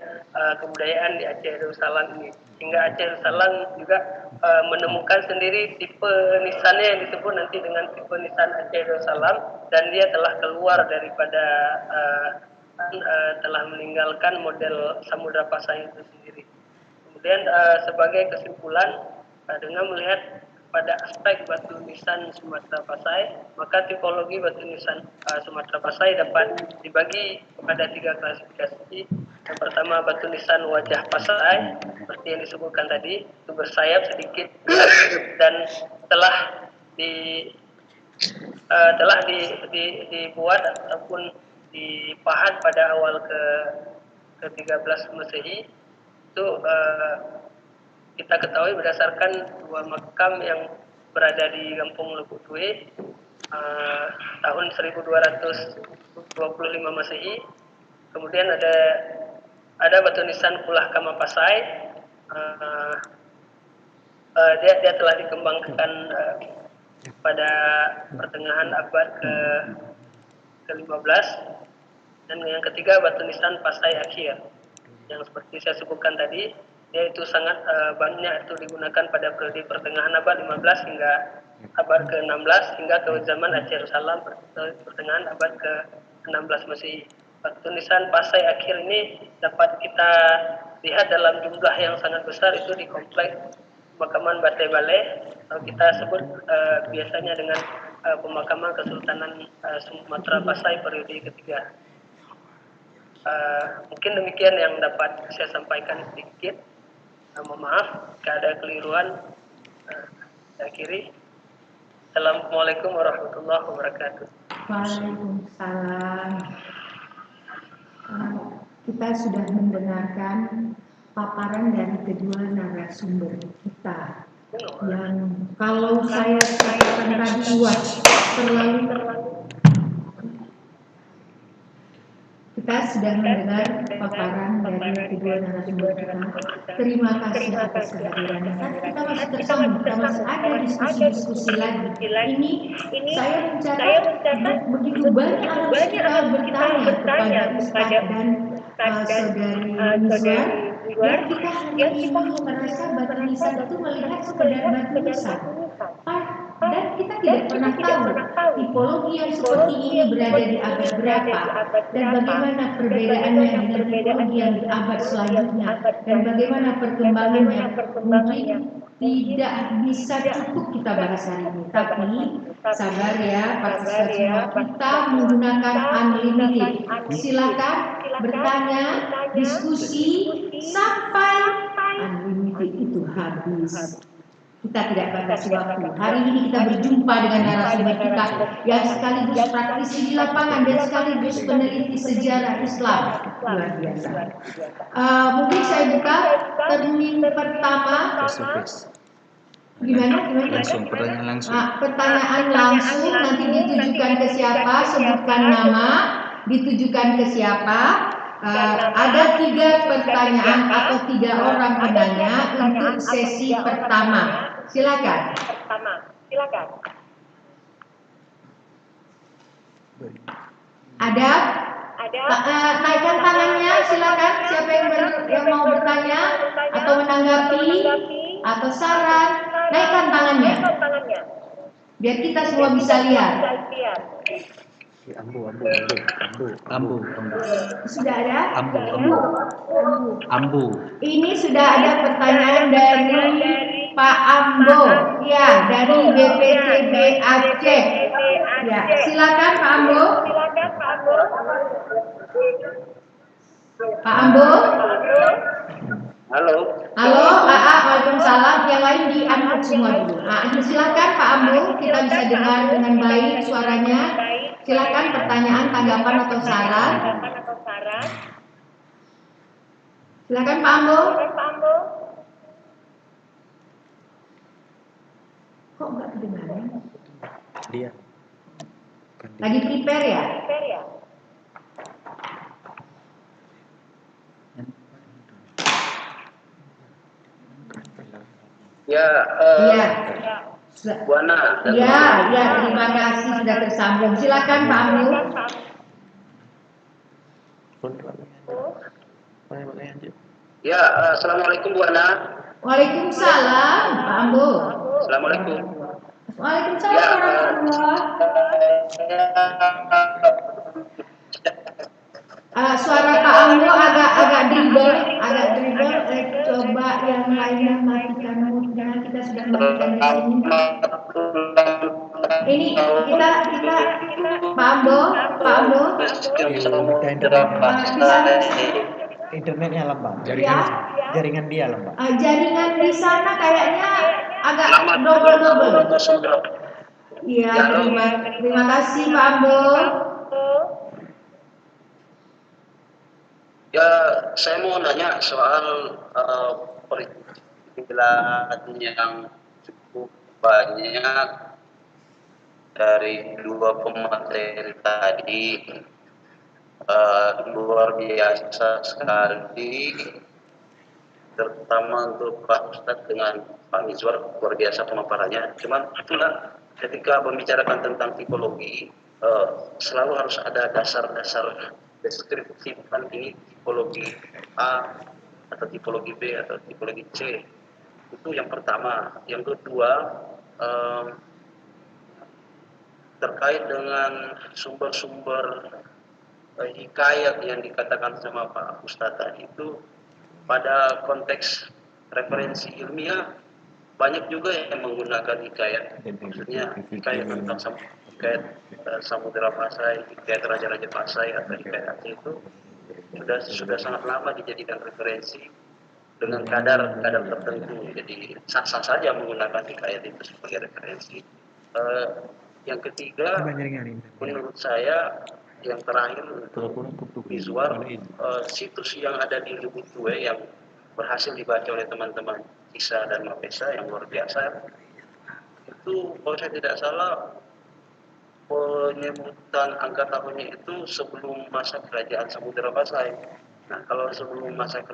kebudayaan di Aceh Darussalam ini. Hingga Aceh Darussalam juga menemukan sendiri tipe nisannya yang disebut nanti dengan tipe nisan Aceh Darussalam, dan dia telah keluar daripada telah meninggalkan model Samudra Pasai itu sendiri. Kemudian sebagai kesimpulan, dengan melihat pada aspek batu nisan Sumatera Pasai, maka tipologi batu nisan Sumatera Pasai dapat dibagi kepada 3 klasifikasi. Yang pertama, batu nisan wajah Pasai, seperti yang disebutkan tadi, itu bersayap sedikit dan telah dibuat ataupun dipahat pada awal ke-13 Masehi. Itu kita ketahui berdasarkan 2 makam yang berada di Kampung Lubuk Tue tahun 1225 Masehi. Kemudian ada ada batu nisan Pulah Kama Pasai. Dia telah dikembangkan pada pertengahan abad ke-15. Dan yang ketiga batu nisan Pasai Akhir, yang seperti saya sebutkan tadi, dia itu sangat banyak itu digunakan pada periode pertengahan abad 15 hingga abad ke-16 hingga ke zaman Aceh Darussalam pertengahan abad ke-16 Masehi. Batu nisan Pasai Akhir ini dapat kita lihat dalam jumlah yang sangat besar itu di kompleks pemakaman Batai Baleh, atau kita sebut biasanya dengan pemakaman Kesultanan Sumatera Pasai periode ketiga. Mungkin demikian yang dapat saya sampaikan sedikit. Mohon maaf jika ada keliruan. Saya akhiri. Assalamualaikum warahmatullahi wabarakatuh. Waalaikumsalam. Kita sudah mendengarkan paparan dari kedua narasumber kita yang kalau saya katakan tadi terlalu kita sudah mendengar paparan dari kedua narasumber kita. Terima kasih atas kehadirannya. Kita masih tersambung, kita masih ada diskusi-diskusi lagi. Ini saya mencatat begitu banyak harus kita bertanya kepada Ustadz dan saudari Nizwan. Dan kita hari ini merasa batu nisan itu melihat sekedar batu nisan. Dan kita tidak pernah tahu tipologi yang seperti ini berada di abad berapa dan bagaimana perbedaannya dengan tipologi yang di abad selanjutnya dan bagaimana perkembangannya. Mungkin tidak bisa cukup kita bahas hari ini, tapi sabar ya partisipasi semua, kita menggunakan unlimited. Silakan bertanya, diskusi sampai unlimited itu habis. Kita tidak batasi waktu. Hari ini kita berjumpa dengan narasumber kita yang sekaligus praktisi di lapangan dan sekaligus peneliti sejarah Islam. Luar biasa. Mungkin saya buka termin pertama. Gimana? Pertanyaan langsung. Pertanyaan langsung nanti ditujukan ke siapa? Sebutkan nama. Ditujukan ke siapa? Ada 3 pertanyaan atau 3 orang penanya untuk sesi pertama. Silakan. Ada? Naikkan tangannya, silakan. Siapa yang mau bertanya atau menanggapi atau saran, naikkan tangannya. Biar kita semua bisa lihat. Ambu. Sudah ada? Ambu. Ini sudah ada pertanyaan dari Pak Ambo. Ya, dari BPCB Aceh. Ya, silakan Pak Ambo. Pak Ambo. Halo. Waalaikumsalam. Yang lain di-unmute semua dulu. Silakan Pak Ambo, kita bisa dengar dengan baik suaranya. Silakan pertanyaan, tanggapan atau saran. Silakan Pak Ambo. Kok nggak kedengaran? Dia. Lagi prepare ya? Iya. Buana. Ya, terima kasih sudah tersambung. Silakan Pak Ambo. Ya, assalamualaikum Buana. Waalaikumsalam Pak Ambo. Assalamualaikum. Waalaikumsalam warahmatullahi. Suara Pak Ambo agak dribble. Coba yang lainnya matikan mute-nya. Kita sudah matikan di sini. Ini kita Pak Ambo. Internetnya lemah. Jaringan dia lemah. Jaringan di sana kayaknya agak double. Iya, terima kasih Pak Ambo. Ya, saya mau nanya soal peristilaan yang cukup banyak dari 2 pemateri tadi. luar biasa sekali, terutama untuk Pak Ustadz dengan Pak Mizwar, luar biasa pemaparannya. Cuman itulah ketika membicarakan tentang tipologi, selalu harus ada dasar-dasar deskripsi tentang ini tipologi A atau tipologi B atau tipologi C. Itu yang pertama. Yang kedua, terkait dengan sumber-sumber hikayat yang dikatakan sama Pak Ustadz tadi itu, pada konteks referensi ilmiah banyak juga yang menggunakan hikayat, maksudnya hikayat tentang hikayat Samudra Pasai, hikayat Raja-Raja Pasai atau hikayat Aceh itu sudah sangat lama dijadikan referensi dengan kadar tertentu. Jadi sah-sah saja menggunakan hikayat itu sebagai referensi. Yang ketiga, menurut saya yang terakhir untuk visual, situs yang ada di Lubuk Tue yang berhasil dibaca oleh teman-teman Isa dan Mapesa yang luar biasa, itu kalau saya tidak salah penyebutan angka tahunnya itu sebelum masa kerajaan Samudra Pasai. Nah, kalau sebelum masa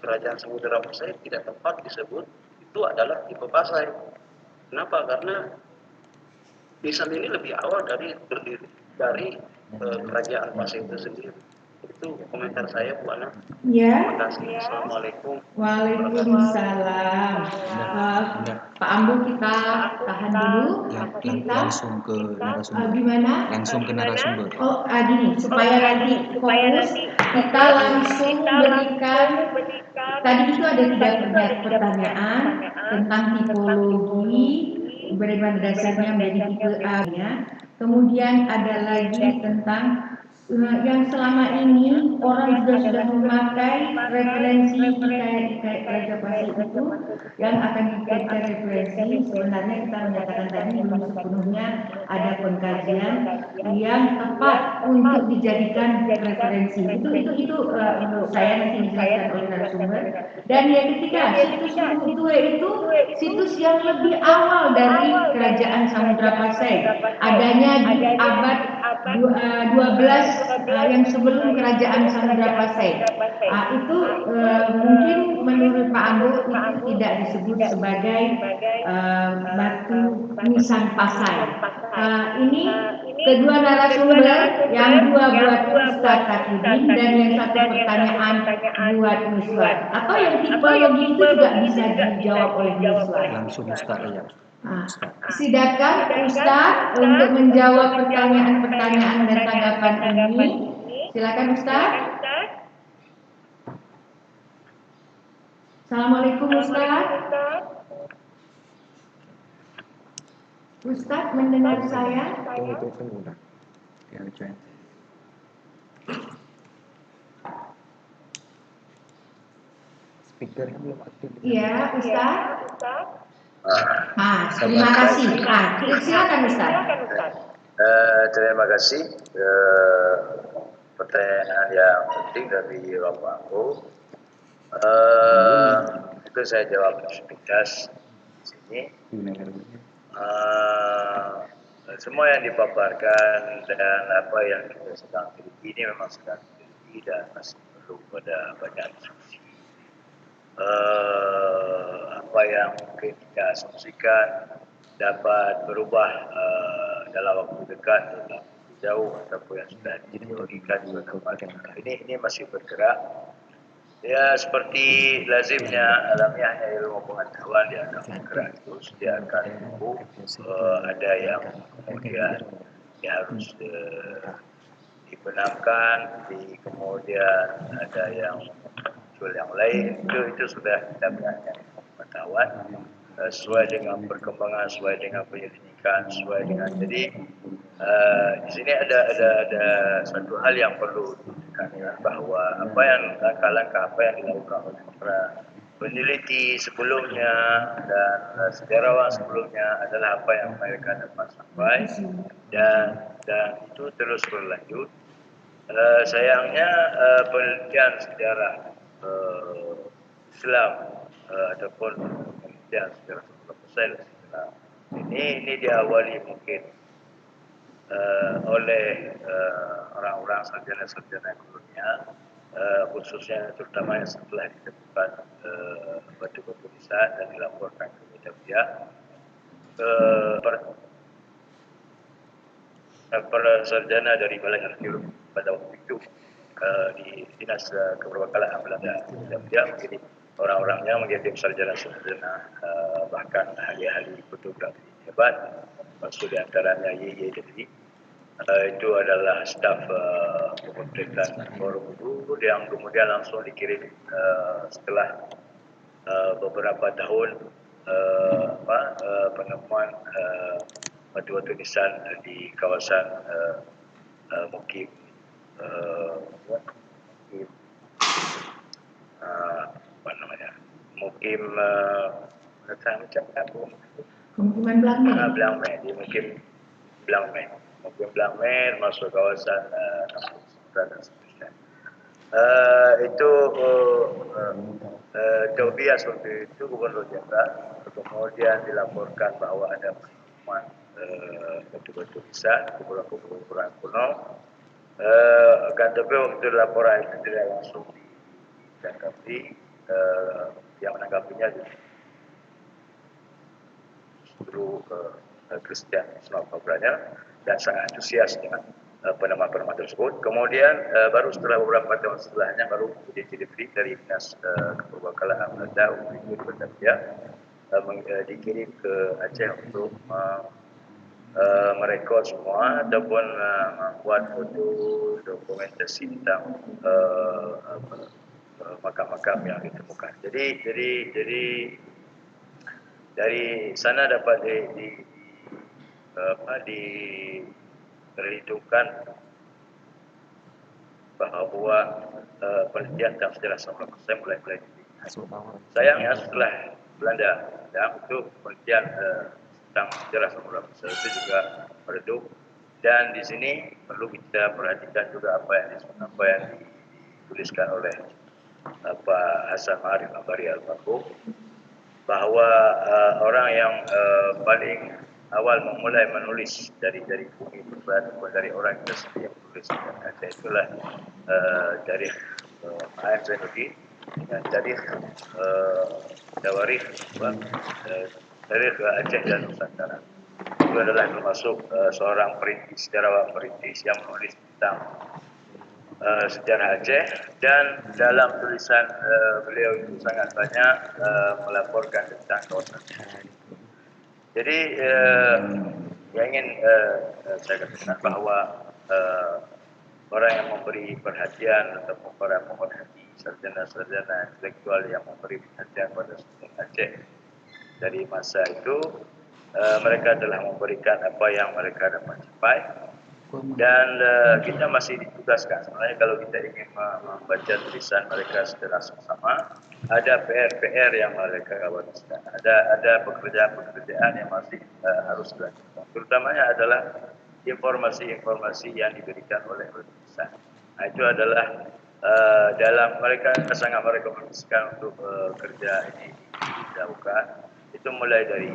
kerajaan Samudra Pasai tidak tepat disebut itu adalah tipe Pasai. Kenapa? Karena nisan ini lebih awal berdiri dari kerajaan Pasai itu sendiri. Itu komentar saya, Bu Ana. Ya. Terima kasih. Assalamualaikum. Waalaikumsalam. Pak Ambu, kita tahan dulu. Kita langsung ke narasumber. Gimana? Langsung ke narasumber. Oh, gini, supaya nanti fokus, kita langsung berikan. Tadi itu ada 3 pertanyaan tentang tipologi, bagaimana dasarnya menjadi tipe A-nya. Kemudian ada lagi tentang yang selama ini orang juga sudah memakai referensi hikayat Raja Pasai itu yang akan dijadikan referensi. Sebenarnya kita menyatakan tadi belum sepenuhnya ada pengkajian yang tepat untuk dijadikan referensi. Itu menurut saya nanti dijelaskan oleh narasumber. Dan yang ketiga, situs Lubuk Tue itu situs yang lebih awal dari kerajaan Samudra Pasai, adanya di abad 12 yang sebelum kerajaan Samudra Pasai. Itu mungkin menurut Pak Ambo itu tidak disebut sebagai batu nisan Pasai. Ini kedua narasumber, yang dua buat Ustaz Takudin dan yang satu pertanyaan buat Miswar. Atau yang tipologi itu juga bisa dijawab oleh Miswar. Langsung Ustaz aja. Silakan Ustaz untuk menjawab pertanyaan-pertanyaan dan tanggapan ini. Silakan Ustaz. Assalamualaikum Ustaz. Ustaz mendengar saya? Speakernya belum aktif. Iya, Ustaz. Terima kasih. Silakan Ustaz. Terima kasih. Pertanyaan yang penting dari Bapak Ambo. Itu saya jawab sepintas di sini. Semua yang dipaparkan dan apa yang kita sedang teliti ini memang sedang teliti dan masih perlu pada banyak diskusi. Apa yang mungkin kita asumsikan dapat berubah dalam waktu dekat atau jauh ataupun yang sudah diteknologikan ini masih bergerak. Ya, seperti lazimnya alamiahnya ilmu pengetahuan dia akan bergerak terus, dia akan tumbuh. Ada yang kemudian dia harus dibenamkan, kemudian ada yang yang lain, itu sudah kita belajar pengetahuan sesuai dengan perkembangan, sesuai dengan penyelidikan, sesuai dengan jadi di sini ada satu hal yang perlu ditekankan bahwa apa yang langkah-langkah apa yang dilakukan oleh para peneliti sebelumnya dan sejarawan sebelumnya adalah apa yang mereka dapat sampai dan itu terus berlanjut. Sayangnya penelitian sejarah Islam ataupun penelitian sejarah Islam ini diawali mungkin oleh orang-orang sarjana-sarjana kolonial, khususnya terutama yang setelah ditemukan batu-batu nisan dan dilaporkan ke media para sarjana dari Balai Arkeologi pada waktu itu di Dinas Keperwakalan Belanda. Dia menjadi orang-orangnya menjadi sarjana-sarjana bahkan ahli-ahli fotografi hebat, maksud di antaranya Ye Devi. Itu adalah staf pemotretan Borobudur yang kemudian langsung dikirim setelah beberapa tahun penemuan batu-batu nisan di kawasan Mukim Mukim Pemukiman Blangmen. Blangmen, di Mukim Blangmen. Mukim Blangmen masuk kawasan dan seterusnya. Itu Tobias waktu itu Gubernur Jenderal, kemudian dilaporkan bahwa ada penemuan batu-batu nisan, kumpulan kuno. Akan tetapi waktu laporan itu tidak langsung ditanggapi, yang menanggapinya justru Christian Snowcobranya dan sangat antusias dengan penemuan-penemuan tersebut. Kemudian baru setelah beberapa tahun setelahnya baru diteliti dari Dinas Keperwakalan Belanda untuk itu dikirim ke Aceh untuk merekod semua ataupun membuat foto dokumentasi tentang makam-makam yang ditemukan. Jadi dari sana dapat diperhitungkan bahwa penelitian tentang sejarah Sabah saya mulai sayangnya setelah Belanda itu penelitian tentang sejarah Sabah itu juga meredup, dan di sini perlu kita perhatikan juga apa yang dituliskan oleh Pak Hasan Ma'arif Ambari Al-Marhum, bahwa orang yang paling awal memulai menulis dari bumi ataupun dari orang tersebut yang menulis Aceh itulah dari Ayat Zainuddin, dari Tawarikh dari Aceh dan Nusantara. Itu adalah termasuk seorang sejarawan perintis yang menulis tentang sejarah Aceh, dan dalam tulisan beliau itu sangat banyak melaporkan tentang kawasan. Jadi yang ingin saya katakan bahwa orang yang memberi perhatian atau para pemerhati, sarjana-sarjana intelektual yang memberi perhatian pada sejarah Aceh dari masa itu, mereka telah memberikan apa yang mereka dapat capai, dan kita masih ditugaskan. Sebenarnya kalau kita ingin membaca tulisan mereka secara sama, ada PR yang mereka wariskan, ada pekerjaan yang masih harus dilakukan. Terutamanya adalah informasi-informasi yang diberikan oleh tulisan. Nah, itu adalah dalam mereka sangat merekomendasikan untuk kerja ini dilakukan. Itu mulai dari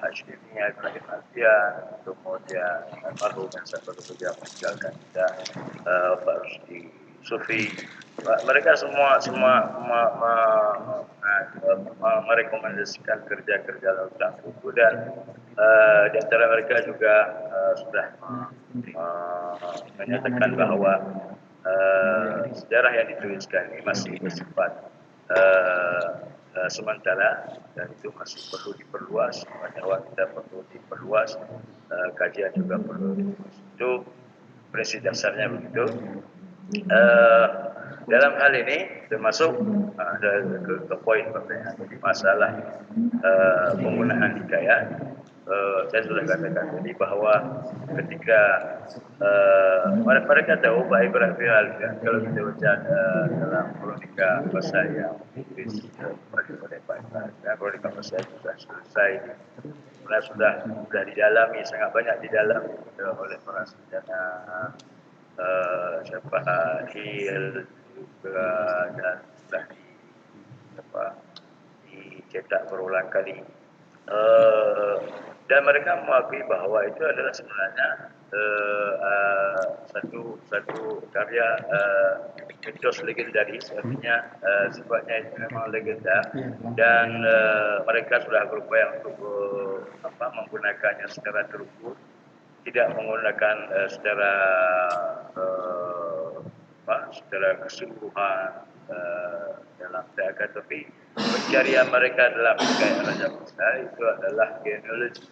Hashimiyah, Ibrahim Alfian, kemudian almarhum yang baru saja meninggalkan kita, Pak Rusdi Sufi. Mereka semua merekomendasikan kerja-kerja lautan buku, dan di antara mereka juga sudah menyatakan bahwa sejarah yang dituliskan ini masih bersifat sementara, dan itu masih perlu diperluas, pengetahuan kita perlu diperluas, kajian juga perlu diperluas. Itu prinsip dasarnya begitu. Dalam hal ini termasuk ke poin pertanyaan, jadi masalah penggunaan hikayat. Saya sudah katakan tadi bahwa ketika mereka tahu bahwa Ibrahim Alfian, kalau kita baca dalam kronika masa yang ditulis oleh Pak Ibrahim, kronika masa itu sudah selesai, sudah didalami, sangat banyak didalami oleh para sarjana, siapa Hil juga, dan sudah dicetak berulang kali. Dan mereka mengakui bahwa itu adalah sebenarnya satu karya mitos legendaris, artinya sifatnya itu memang legenda, dan mereka sudah berupaya untuk menggunakannya secara terukur, tidak menggunakan secara keseluruhan dalam teaga, tapi pencarian mereka dalam hikayat Raja Musa itu adalah genealogi.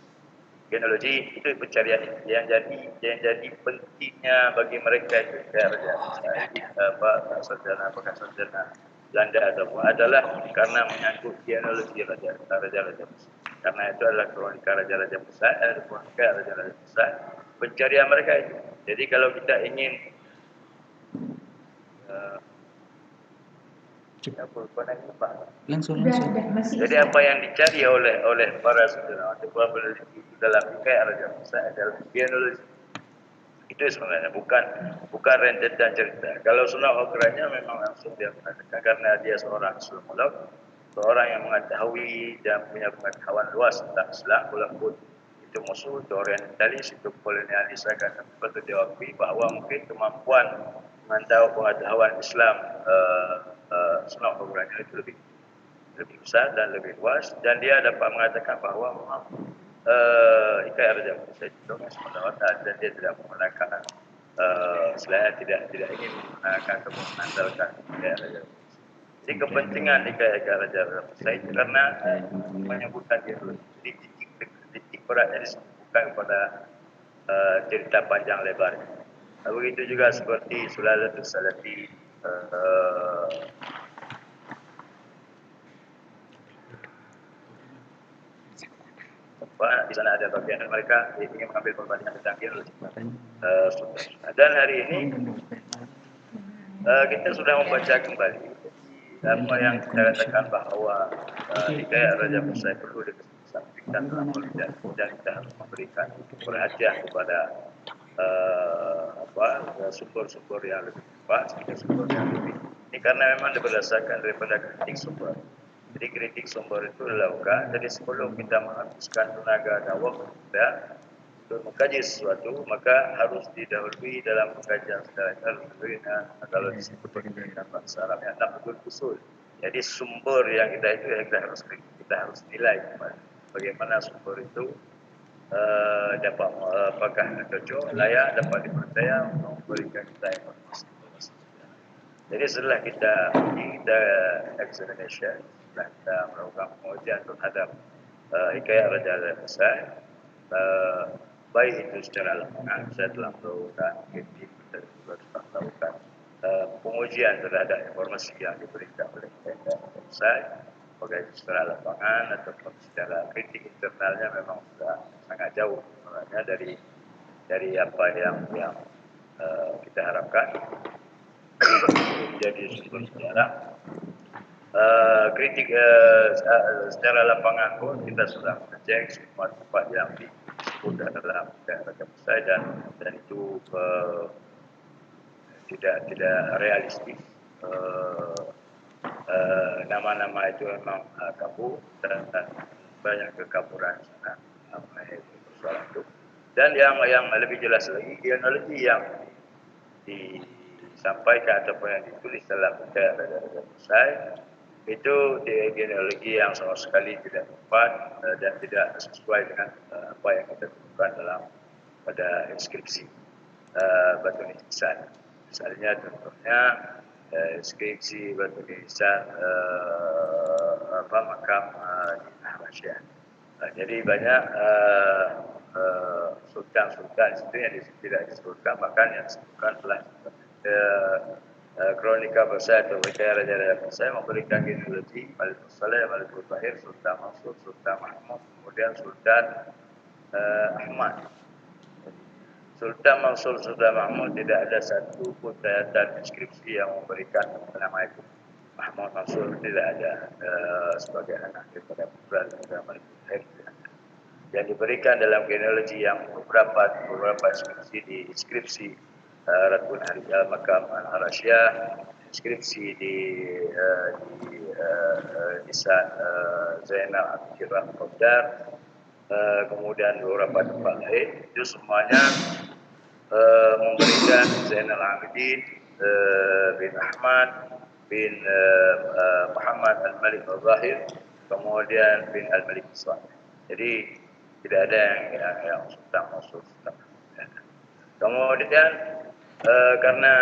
Genealogi itu pencarian yang jadi pentingnya bagi mereka itu Raja Musa, sarjana Belanda ataupun adalah karena menyangkut genealogi Raja Musa. Karena itu adalah kronika Raja Musa, kronika Raja Musa, pencarian mereka itu. Jadi kalau kita ingin langsung. Jadi apa yang dicari oleh para saudara atau para peneliti dalam hikayat Raja Musa adalah genealogi. Itu sebenarnya bukan rentetan cerita. Kalau Sunah Ogranya memang langsung dia mengatakan, karena dia seorang Islamolog, seorang yang mengetahui dan punya pengetahuan luas tentang Islam, walaupun itu musuh, itu orientalis, itu kolonialis, akan tentu diakui bahwa mungkin kemampuan memantau pengetahuan Islam Sunah Ogranya itu lebih besar dan lebih luas, dan dia dapat mengatakan bahawa memang hikayat Raja Musa itu dongeng semata-mata, dan dia tidak menggunakan selain tidak ingin menggunakan atau mengandalkan hikayat Raja Musa. Jadi kepentingan hikayat Raja Musa itu karena menyebutkan dia dulu. Jadi titik beratnya disebutkan kepada cerita panjang lebar. Begitu juga seperti Sulalatul Salati, di sana ada bagian mereka ingin mengambil perbandingan tentang genealogi. Dan hari ini kita sudah membaca kembali apa yang kita katakan bahawa hikayat Raja Musa perlu dikesampingkan dan kita harus memberikan perhatian kepada sumber-sumber yang lebih tepat, sumber yang lebih. Ini karena memang berdasarkan daripada kritik sumber. Jadi kritik sumber itu dilakukan. Jadi sebelum kita menghabiskan tenaga dan waktu kita untuk mengkaji sesuatu, maka harus didahului dalam pengkajian secara kalau disebut dengan bahasa Arab yang naqdul usul. Jadi sumber yang kita itu yang kita harus nilai bagaimana sumber itu dapat apakah cocok, layak, dapat dipercaya untuk memberikan kita informasi. Jadi setelah kita examination, setelah kita melakukan pengujian terhadap hikayat Raja Musa, baik itu secara lapangan, saya telah melakukan kita juga telah melakukan pengujian terhadap informasi yang diberikan oleh hikayat Raja Musa, baik secara lapangan ataupun secara kritik internalnya memang sudah sangat jauh sebenarnya dari apa yang kita harapkan. Jadi sumber sejarah kritik secara lapangan pun kita sudah mengecek semua tempat yang disebut dalam Raja Musa dan itu tidak realistis. Nama-nama itu memang kabur dan banyak kekaburan persoalan itu. Dan yang lebih jelas lagi, genealogi yang disampaikan ataupun yang ditulis dalam hikayat Raja Musa itu genealogi yang sama sekali tidak tepat dan tidak sesuai dengan apa yang kita temukan dalam pada inskripsi batu nisan. Misalnya contohnya inskripsi batu nisan makam di Malaysia. Jadi banyak sultan-sultan itu yang tidak disebutkan, bahkan yang disebutkan telah kronika besar atau hikayat Raja Musa memberikan genealogi Malik Saleh, Malik Tahir, Sultan Mansur, Sultan Mahmud, kemudian Sultan Ahmad. Sultan Mansur, Sultan Mahmud tidak ada satu pun catatan inskripsi yang memberikan nama itu. Mahmud Mansur tidak ada sebagai anak daripada putra daripada Malik Tahir. Yang diberikan dalam genealogi yang beberapa inskripsi di inskripsi Ratu Harijal Makam Al-Arasyah, inskripsi di Nisan Zainal Abdurrahman Qadar, kemudian beberapa tempat lain, itu semuanya memberikan Zainal Abidin bin Ahmad bin Muhammad Al-Malik Al-Zahir, kemudian bin Al-Malik Islam. Jadi tidak ada yang sultan maksud. Kemudian karena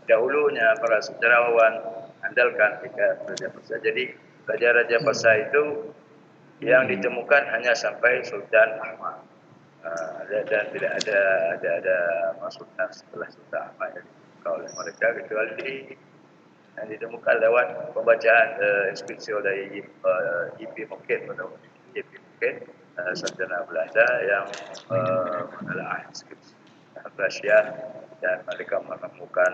dahulunya para sejarawan andalkan tiga Raja Persia. Jadi Raja-Raja Persia itu yang ditemukan hanya sampai Sultan Ahmad. Dan tidak ada sultan setelah Sultan Ahmad yang ditemukan oleh mereka, kecuali yang ditemukan lewat pembacaan inskripsi oleh J.P. Morgan pada waktu itu. J.P. Morgan, sarjana Belanda yang menelaah inskripsi Persia, dan mereka menemukan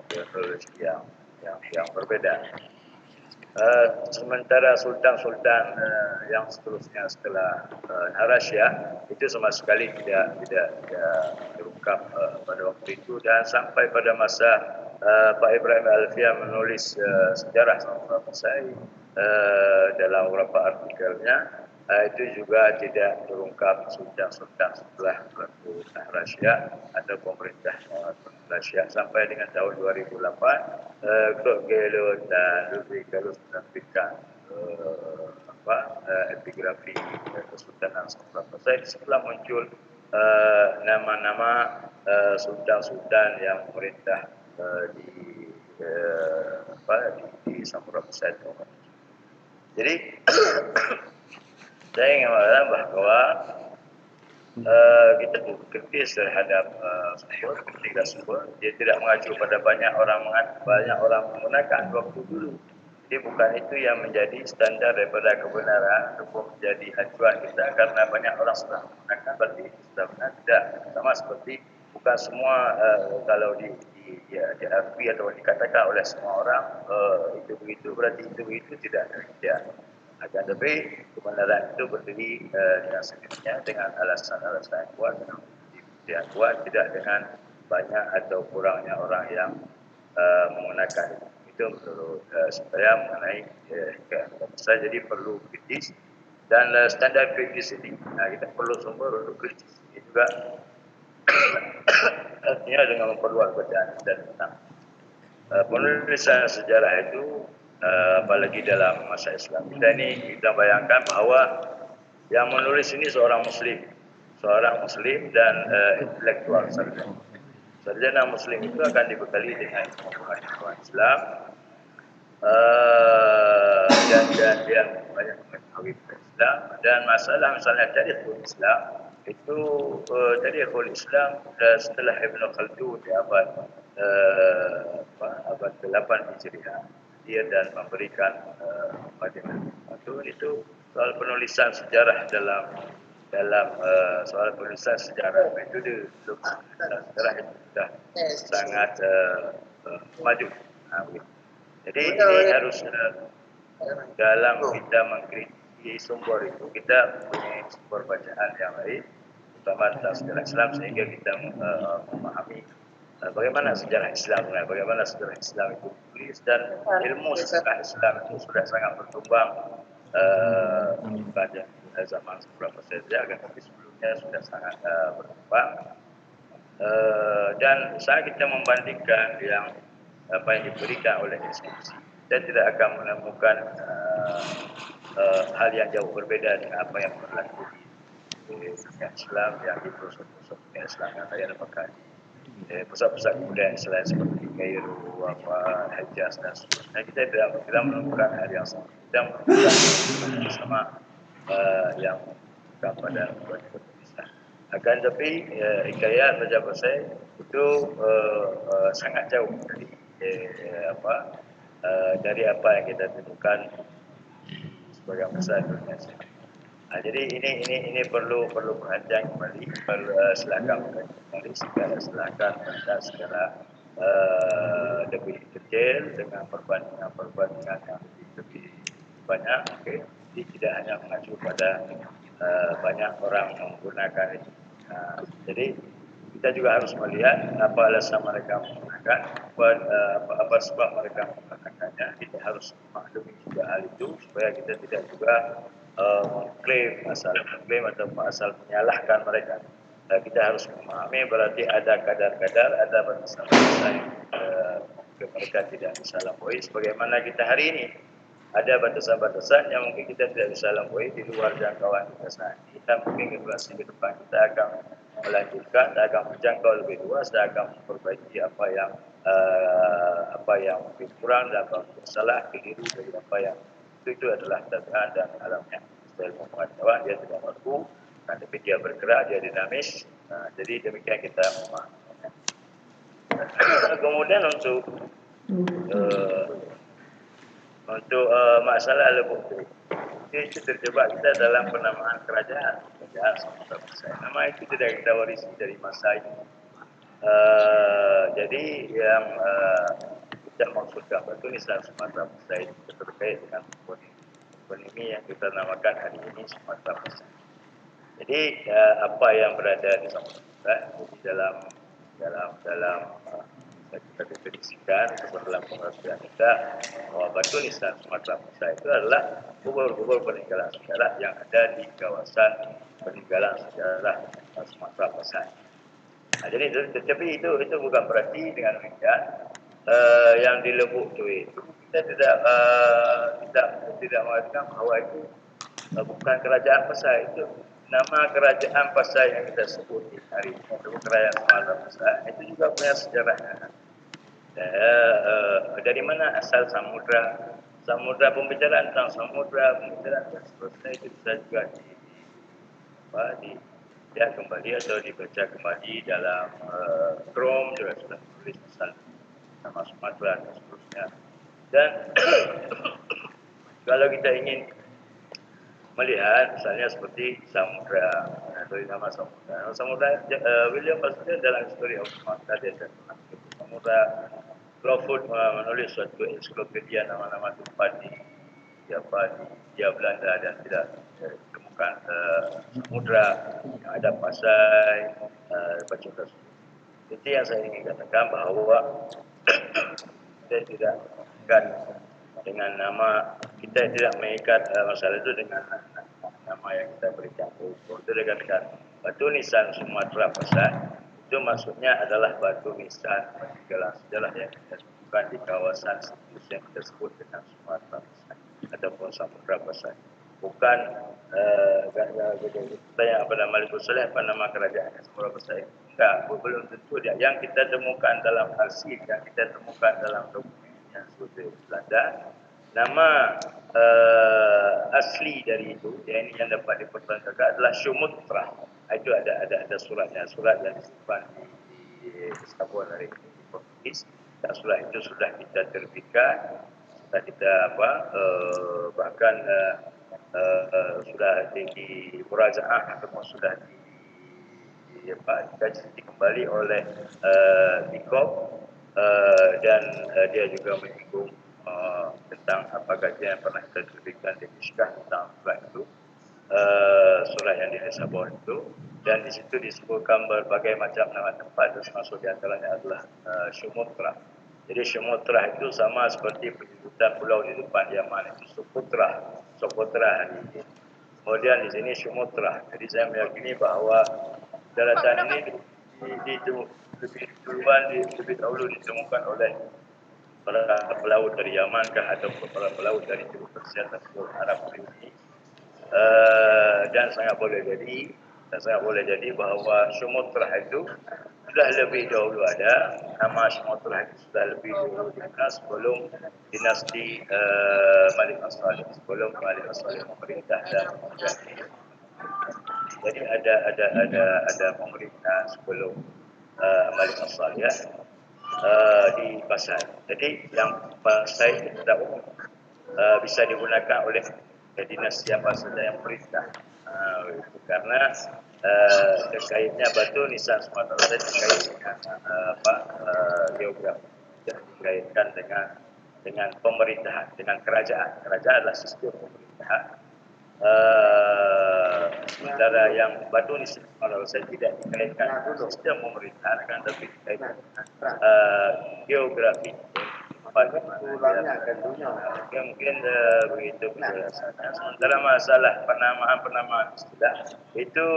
kronologi yang berbeda. Sementara sultan-sultan yang seterusnya setelah Al-Rasyid itu sama sekali tidak terungkap pada waktu itu, dan sampai pada masa Pak Ibrahim Alfian menulis sejarah Samudra Pasai dalam beberapa artikelnya, itu juga tidak terungkap sultan-sultan setelah berlaku Al-Rasyid atau pemerintah Malaysia sampai dengan tahun 2008. Claude Gellot dan Ludwig Carlos menerbitkan epigrafi Kesultanan Samudra Pasai. Setelah muncul nama-nama sultan-sultan yang memerintah di Samudra Pasai. Jadi saya ingin mengatakan bahawa kita kritis terhadap sumber, ketika sumber dia tidak mengacu pada banyak orang menggunakan waktu dulu. Jadi bukan itu yang menjadi standar daripada kebenaran untuk menjadi acuan kita, karena banyak orang sudah menggunakan berarti itu sudah benar. Tidak sama seperti bukan semua kalau diakui atau dikatakan oleh semua orang itu begitu berarti itu begitu, tidak. Akan tetapi kebenaran itu berdiri dengan sendirinya dengan alasan-alasan yang kuat, dengan bukti yang kuat, tidak dengan banyak atau kurangnya orang yang menggunakan itu. Menurut saya mengenai saya jadi perlu kritis, dan standar kritis ini kita perlu sumber untuk kritis ini juga artinya dengan memperluas bacaan dan tentang penulisan sejarah itu. Apalagi dalam masa Islam kita ini, kita bayangkan bahawa yang menulis ini seorang muslim dan intelektual sarjana muslim itu akan dibekali dengan pengetahuan Islam, dan dia banyak mengetahui Islam. Dan masalah misalnya tarikhul Islam itu, tarikhul Islam setelah Ibn Khaldun di abad 8 Hijriah dia dan memberikan itu soal penulisan sejarah dalam soal penulisan sejarah metode sejarah itu sudah sangat maju. Jadi ini harus dalam kita mengkritisi sumber itu, kita punya sumber bacaan yang baik, terutama tentang sejarah Islam, sehingga kita memahami bagaimana sejarah Islam, bagaimana sejarah Islam itu ditulis, dan ilmu sejarah Islam itu sudah sangat berkembang pada zaman beberapa saja, tapi sebelumnya sudah sangat berkembang. Dan saat kita membandingkan apa yang diberikan oleh institusi, kita tidak akan menemukan hal yang jauh berbeda dengan apa yang berlaku di Islam, yang di pusat-pusat Islam yang ada apakah pusat-pusat kebudayaan Islam seperti Kairo, Hijaz dan sebagainya. Kita tidak menemukan hal yang sama. Kita menemukan sama yang bukan pada penulisan. Akan tetapi hikayat Raja Pasai itu sangat jauh dari apa yang kita temukan sebagai besar dunia Islam. Jadi ini perlu perhatian kembali, silakan kembali silakan baca secara lebih detail dengan perbandingan yang lebih banyak. Okay. Jadi tidak hanya mengacu pada banyak orang menggunakan itu. Jadi kita juga harus melihat apa alasan mereka menggunakan, apa sebab mereka menggunakannya. Kita harus maklumi juga hal itu supaya kita tidak juga mengklaim atau asal menyalahkan mereka. kita harus memahami berarti ada kadar-kadar, ada batasan-batasan yang mereka tidak bisa lampaui. Sebagaimana kita hari ini ada batasan-batasan yang mungkin kita tidak bisa lampaui di luar jangkauan kita saat ini. Dan mungkin generasi ke depan kita akan melanjutkan, kita akan menjangkau lebih luas, kita akan memperbaiki apa yang mungkin kurang dan apa yang salah, keliru dari apa yang itu adalah tabiat dan alamnya. Ilmu pengetahuan dia tidak mampu, tapi dia bergerak, dia dinamis. Jadi demikian kita memahami. Kemudian untuk masalah lebuk itu terjebak kita dalam penamaan kerajaan Sumatera Pasai. Nama itu tidak kita warisi dari masa ini. Jadi yang kita maksudkan Batu Nisan Sumatera Pasai itu terkait dengan ekonomi yang kita namakan hari ini Sumatera Pasai. Jadi apa yang berada di Sumatera dalam kita definisikan dalam pengertian kita bahwa Batu Nisan Sumatera Pasai itu adalah kubur-kubur peninggalan sejarah yang ada di kawasan peninggalan sejarah Sumatera Pasai. Jadi tetapi itu bukan berarti dengan demikian yang di Lebuk itu kita tidak mengatakan bahawa itu bukan kerajaan Pasai. Itu nama kerajaan Pasai yang kita sebut hari ini itu kerajaan Sumatera Pasai itu juga punya sejarahnya. Dari mana asal samudra pembicaraan tentang samudra pembicaraan dan seterusnya itu bisa juga dilihat kembali atau dibaca kembali dalam Chrome juga sudah tulis asal nama Sumatera dan seterusnya. Dan kalau kita ingin melihat misalnya seperti samudra, dari nama samudra, William Shakespeare dalam History of Sumatera dia katakan samudra. Crawford menulis suatu ensiklopedia nama-nama tempat di Belanda dan tidak ditemukan samudra yang ada Pasai baca tersebut. Jadi yang saya ingin katakan bahawa kita tidak mengikat dengan nama, kita tidak mengikat masalah itu dengan nama yang kita berikan. Itu dikatakan Batu Nisan Sumatera Pasai. Itu maksudnya adalah batu nisan peninggalan sejarah yang kita sebutkan di kawasan yang kita sebut dengan Sumatera Pasai ataupun Samudra Pasai. Bukan yang apa nama Malikul Saleh, apa nama kerajaan Samudra Pasai. Enggak, belum tentu dia. Yang kita temukan dalam arsip, yang kita temukan dalam dokumen yang sudah Belanda, nama asli dari itu, yang dapat dipertanggungjawabkan adalah Sumutra. Itu ada suratnya, surat yang disimpan di Lisabon dari Portugis. Dan surat itu sudah kita terbitkan, sudah kita bahkan sudah di murajaah ataupun sudah dikaji kembali oleh Bikop dan dia juga menyinggung tentang apa kajian yang pernah kita terbitkan di Mishkah tentang surat itu. Surah yang di Lisabon itu, dan di situ disebutkan berbagai macam nama tempat, termasuk di antaranya adalah Sumutra. Jadi Sumutra itu sama seperti penyebutan pulau di depan Yaman itu Socotra hari ini. Kemudian di sini Sumutra. Jadi saya meyakini bahawa daratan ini lebih dahulu ditemukan oleh para pelaut dari Yaman atau para pelaut dari Timur Persia atau Arab ini. Dan sangat boleh jadi bahawa Sumutra itu sudah lebih dahulu ada. Nama Sumutra itu sudah lebih dahulu ada sebelum dinasti Malik As-Salih, sebelum Malik As-Salih memerintah dan menjadi. Jadi ada pemerintah sebelum Malik As-Salih di Pasai. Jadi yang Pasai tidak umum bisa digunakan oleh dinasti apa saja yang perintah, karena terkaitnya Batu Nisan Sumatera Pasai terkait dengan geografi, dikaitkan dengan pemerintahan, dengan kerajaan. Kerajaan adalah sistem pemerintahan. Sementara yang Batu Nisan Sumatera Pasai tidak dikaitkan dengan sistem pemerintahan, akan tapi dikaitkan dengan geografi. ulangnya akan dunia. Mungkin begitu penjelasannya. Sementara masalah penamaan istilah itu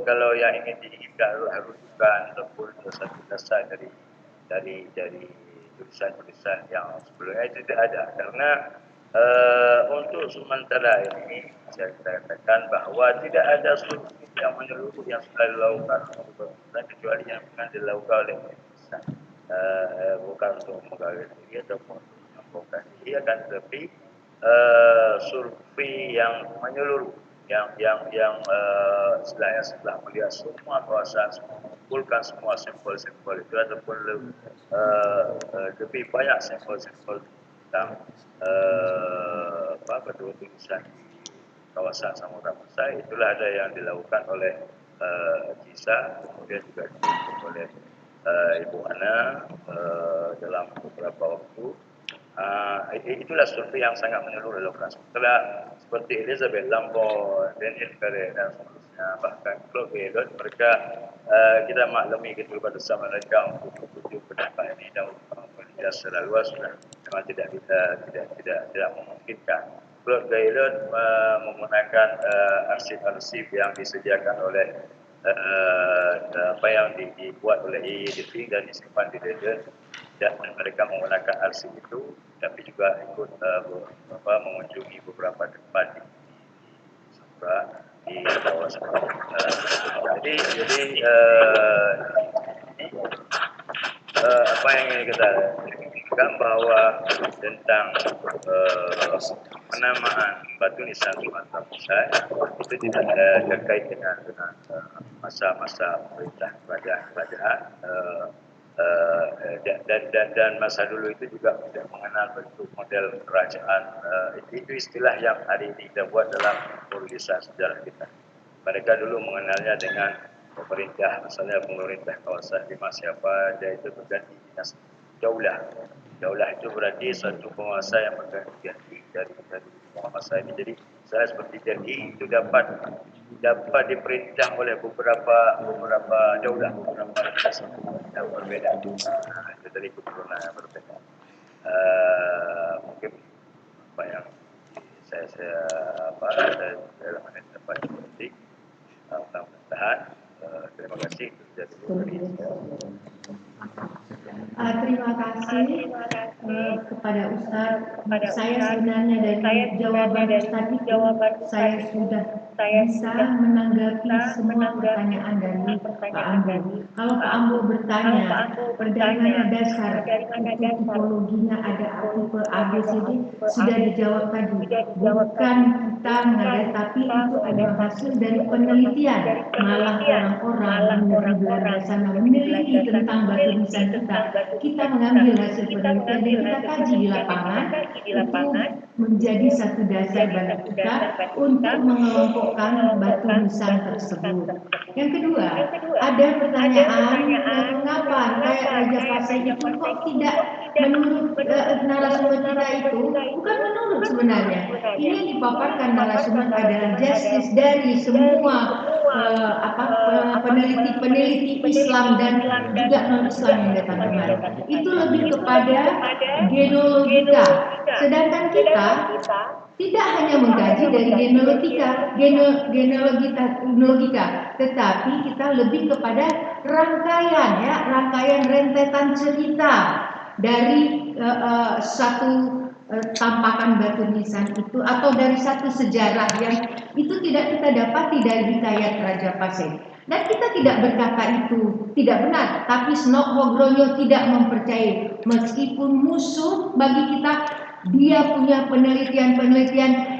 kalau yang ingin diinginkan rujukan ataupun satu dasar dari tulisan-tulisan yang sebelumnya itu tidak ada, karena untuk sementara ini saya katakan bahwa tidak ada solusi yang menyeluruh yang sudah dilakukan kecuali yang pernah dilakukan oleh Indonesia. Bukan untuk menggagal diri ataupun menyombongkan diri, akan tetapi survei yang menyeluruh yang setelah melihat semua kawasan, mengumpulkan semua sampel-sampel itu ataupun lebih banyak sampel-sampel tentang tulisan di kawasan Samudra Pasai, itulah ada yang dilakukan oleh JISA, kemudian juga dilakukan oleh Ibu Ana dalam beberapa waktu. Itulah survei yang sangat menyeluruh dilakukan. Setelah seperti Elizabeth Lambert, Daniel Ferrer dan seterusnya, bahkan Claude Gaylord, mereka kita maklumi gitu pada zaman mereka untuk menuju pendapat ini dan meneliti secara luas sudah memang tidak memungkinkan. Claude Gaylord menggunakan arsip-arsip yang disediakan oleh apa yang dibuat oleh IEDP dan disimpan di Leiden, dan mereka menggunakan arsip itu, tapi juga ikut mengunjungi beberapa tempat di Samudra di kawasan. Jadi apa yang ingin kita katakan bahwa tentang penamaan batu nisan Sumatera Pusat itu tidak terkait dengan masa-masa pemerintah kerajaan dan masa dulu itu juga tidak mengenal bentuk model kerajaan. Itu istilah yang hari ini kita buat dalam penulisan sejarah kita. Mereka dulu mengenalnya dengan pemerintah, misalnya pemerintah kawasan di siapa, dia itu berganti dinasti daulah. Daulah itu berarti satu penguasa yang berganti dari penguasa ini. Jadi saya seperti jadi itu dapat diperintah oleh beberapa daulah, beberapa dinasti yang berbeda. Itu dari keturunan yang berbeda. Mungkin apa yang saya dalam dapat politik. Mudah-mudahan. Terima kasih. Terima kasih kepada Ustadz. Saya sebenarnya dari jawaban Ustadz itu saya sudah bisa menanggapi semua pertanyaan dari Pak Ambo. Kalau Pak Ambo bertanya dari mana dasar tipologinya ada tipe ABCD, sudah dijawab tadi. Bukan kita mengadai, tapi itu adalah hasil dari penelitian. Malah orang-orang dari Belanda sana meneliti tentang batu nisan kita. Kita mengambil hasil penelitian dan kita kaji di lapangan, itu menjadi satu dasar bagi kita untuk mengelompokkan batu nisan tersebut. Yang kedua, ada pertanyaan, mengapa kayak Raja Pasai itu kok tidak menurut narasumber kita itu, bukan menurut sebenarnya. Ini yang dipaparkan narasumber adalah justice dari semua peneliti Islam dan juga non-Islam yang datang kemarin. Itu lebih kepada genealogika. Sedangkan kita tidak hanya mengkaji dari genealogika, tetapi kita lebih kepada rangkaian rentetan cerita dari satu tampakan batu nisan itu, atau dari satu sejarah yang itu tidak kita dapati dari hikayat Raja Pasai. Dan kita tidak berkata itu tidak benar, tapi Snok Hogronyo tidak mempercayai, meskipun musuh bagi kita, dia punya penelitian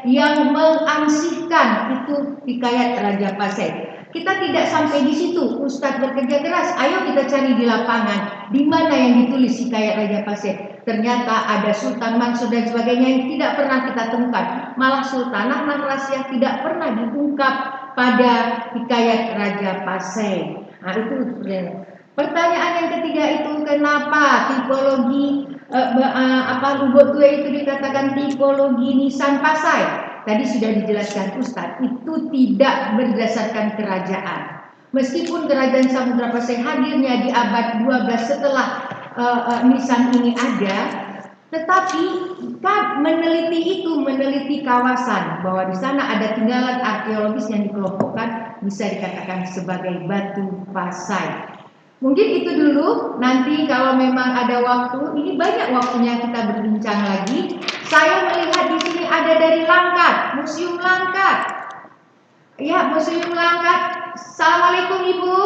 yang mengansihkan itu hikayat Raja Pasai. Kita tidak sampai di situ. Ustadz bekerja keras, ayo kita cari di lapangan di mana yang ditulis hikayat Raja Pasai. Ternyata ada Sultan Mansur dan sebagainya yang tidak pernah kita temukan. Malah Sultanah Rahasia tidak pernah diungkap pada hikayat Raja Pasai. Nah, itu pertanyaan yang ketiga itu, kenapa tipologi Lubuk Tua itu dikatakan tipologi nisan Pasai? Tadi sudah dijelaskan Ustadz, itu tidak berdasarkan kerajaan. Meskipun kerajaan Samudra Pasai hadirnya di abad 12 setelah nisan ini ada, Tetapi kita meneliti kawasan bahwa di sana ada tinggalan arkeologis yang dikelompokkan bisa dikatakan sebagai batu pasai. Mungkin itu dulu. Nanti kalau memang ada waktu, ini banyak waktunya kita berbincang lagi. Saya melihat di sini ada dari Langkat, Museum Langkat. Ya, Museum Langkat. Assalamualaikum Ibu.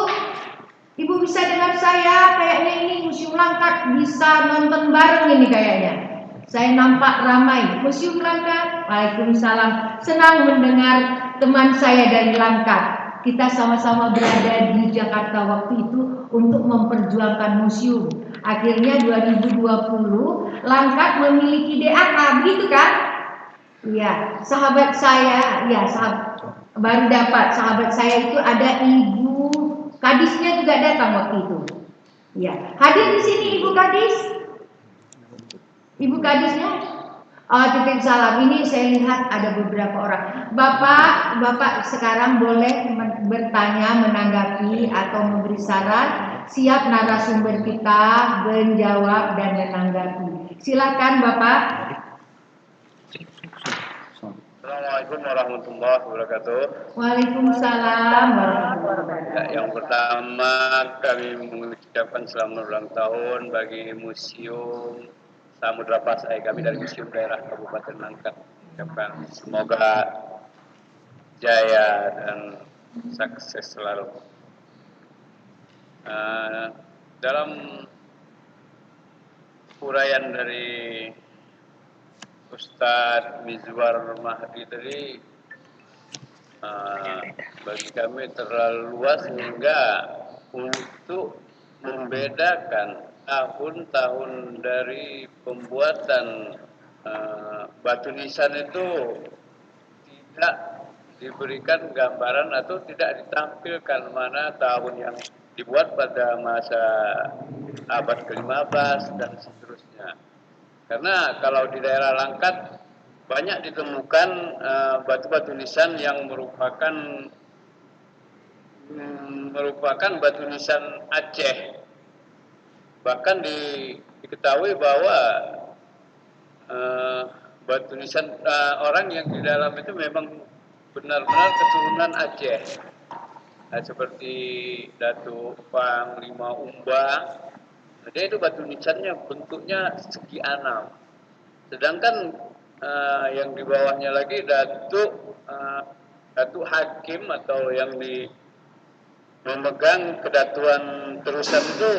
Ibu bisa dengar saya? Kayaknya ini Museum Langkat bisa nonton bareng ini kayaknya. Saya nampak ramai. Museum Langkat. Waalaikumsalam. Senang mendengar teman saya dari Langkat. Kita sama-sama berada di Jakarta waktu itu untuk memperjuangkan museum. Akhirnya 2020 Langkat memiliki DAK, begitu kan? Iya, sahabat saya, ya baru dapat sahabat saya itu ada Ibu Kadisnya juga datang waktu itu. Ya, hadir di sini Ibu Kadis. Ibu Kadisnya. Oh, titip salam. Ini saya lihat ada beberapa orang. Bapak sekarang boleh bertanya, menanggapi atau memberi saran. Siap narasumber kita menjawab dan menanggapi. Silakan Bapak. Assalamualaikum warahmatullahi wabarakatuh. Waalaikumsalam warahmatullahi wabarakatuh. Yang pertama kami mengucapkan selamat ulang tahun bagi Museum Samudra Pasai, kami dari Museum Daerah Kabupaten Langkat. Ucapkan semoga jaya dan sukses selalu. Dalam uraian dari Ustadz Mizwar Mahdi tadi bagi kami terlalu luas sehingga untuk membedakan tahun-tahun dari pembuatan batu nisan itu tidak diberikan gambaran atau tidak ditampilkan mana tahun yang dibuat pada masa abad ke-15 dan seterusnya. Karena kalau di daerah Langkat banyak ditemukan batu-batu nisan yang merupakan batu nisan Aceh. Bahkan diketahui bahwa batu nisan orang yang di dalam itu memang benar-benar keturunan Aceh. Nah, seperti Datuk Panglima Umba. Dia itu batu nisannya bentuknya segi enam. Sedangkan yang di bawahnya lagi Datuk Hakim atau yang memegang kedatuan terusan itu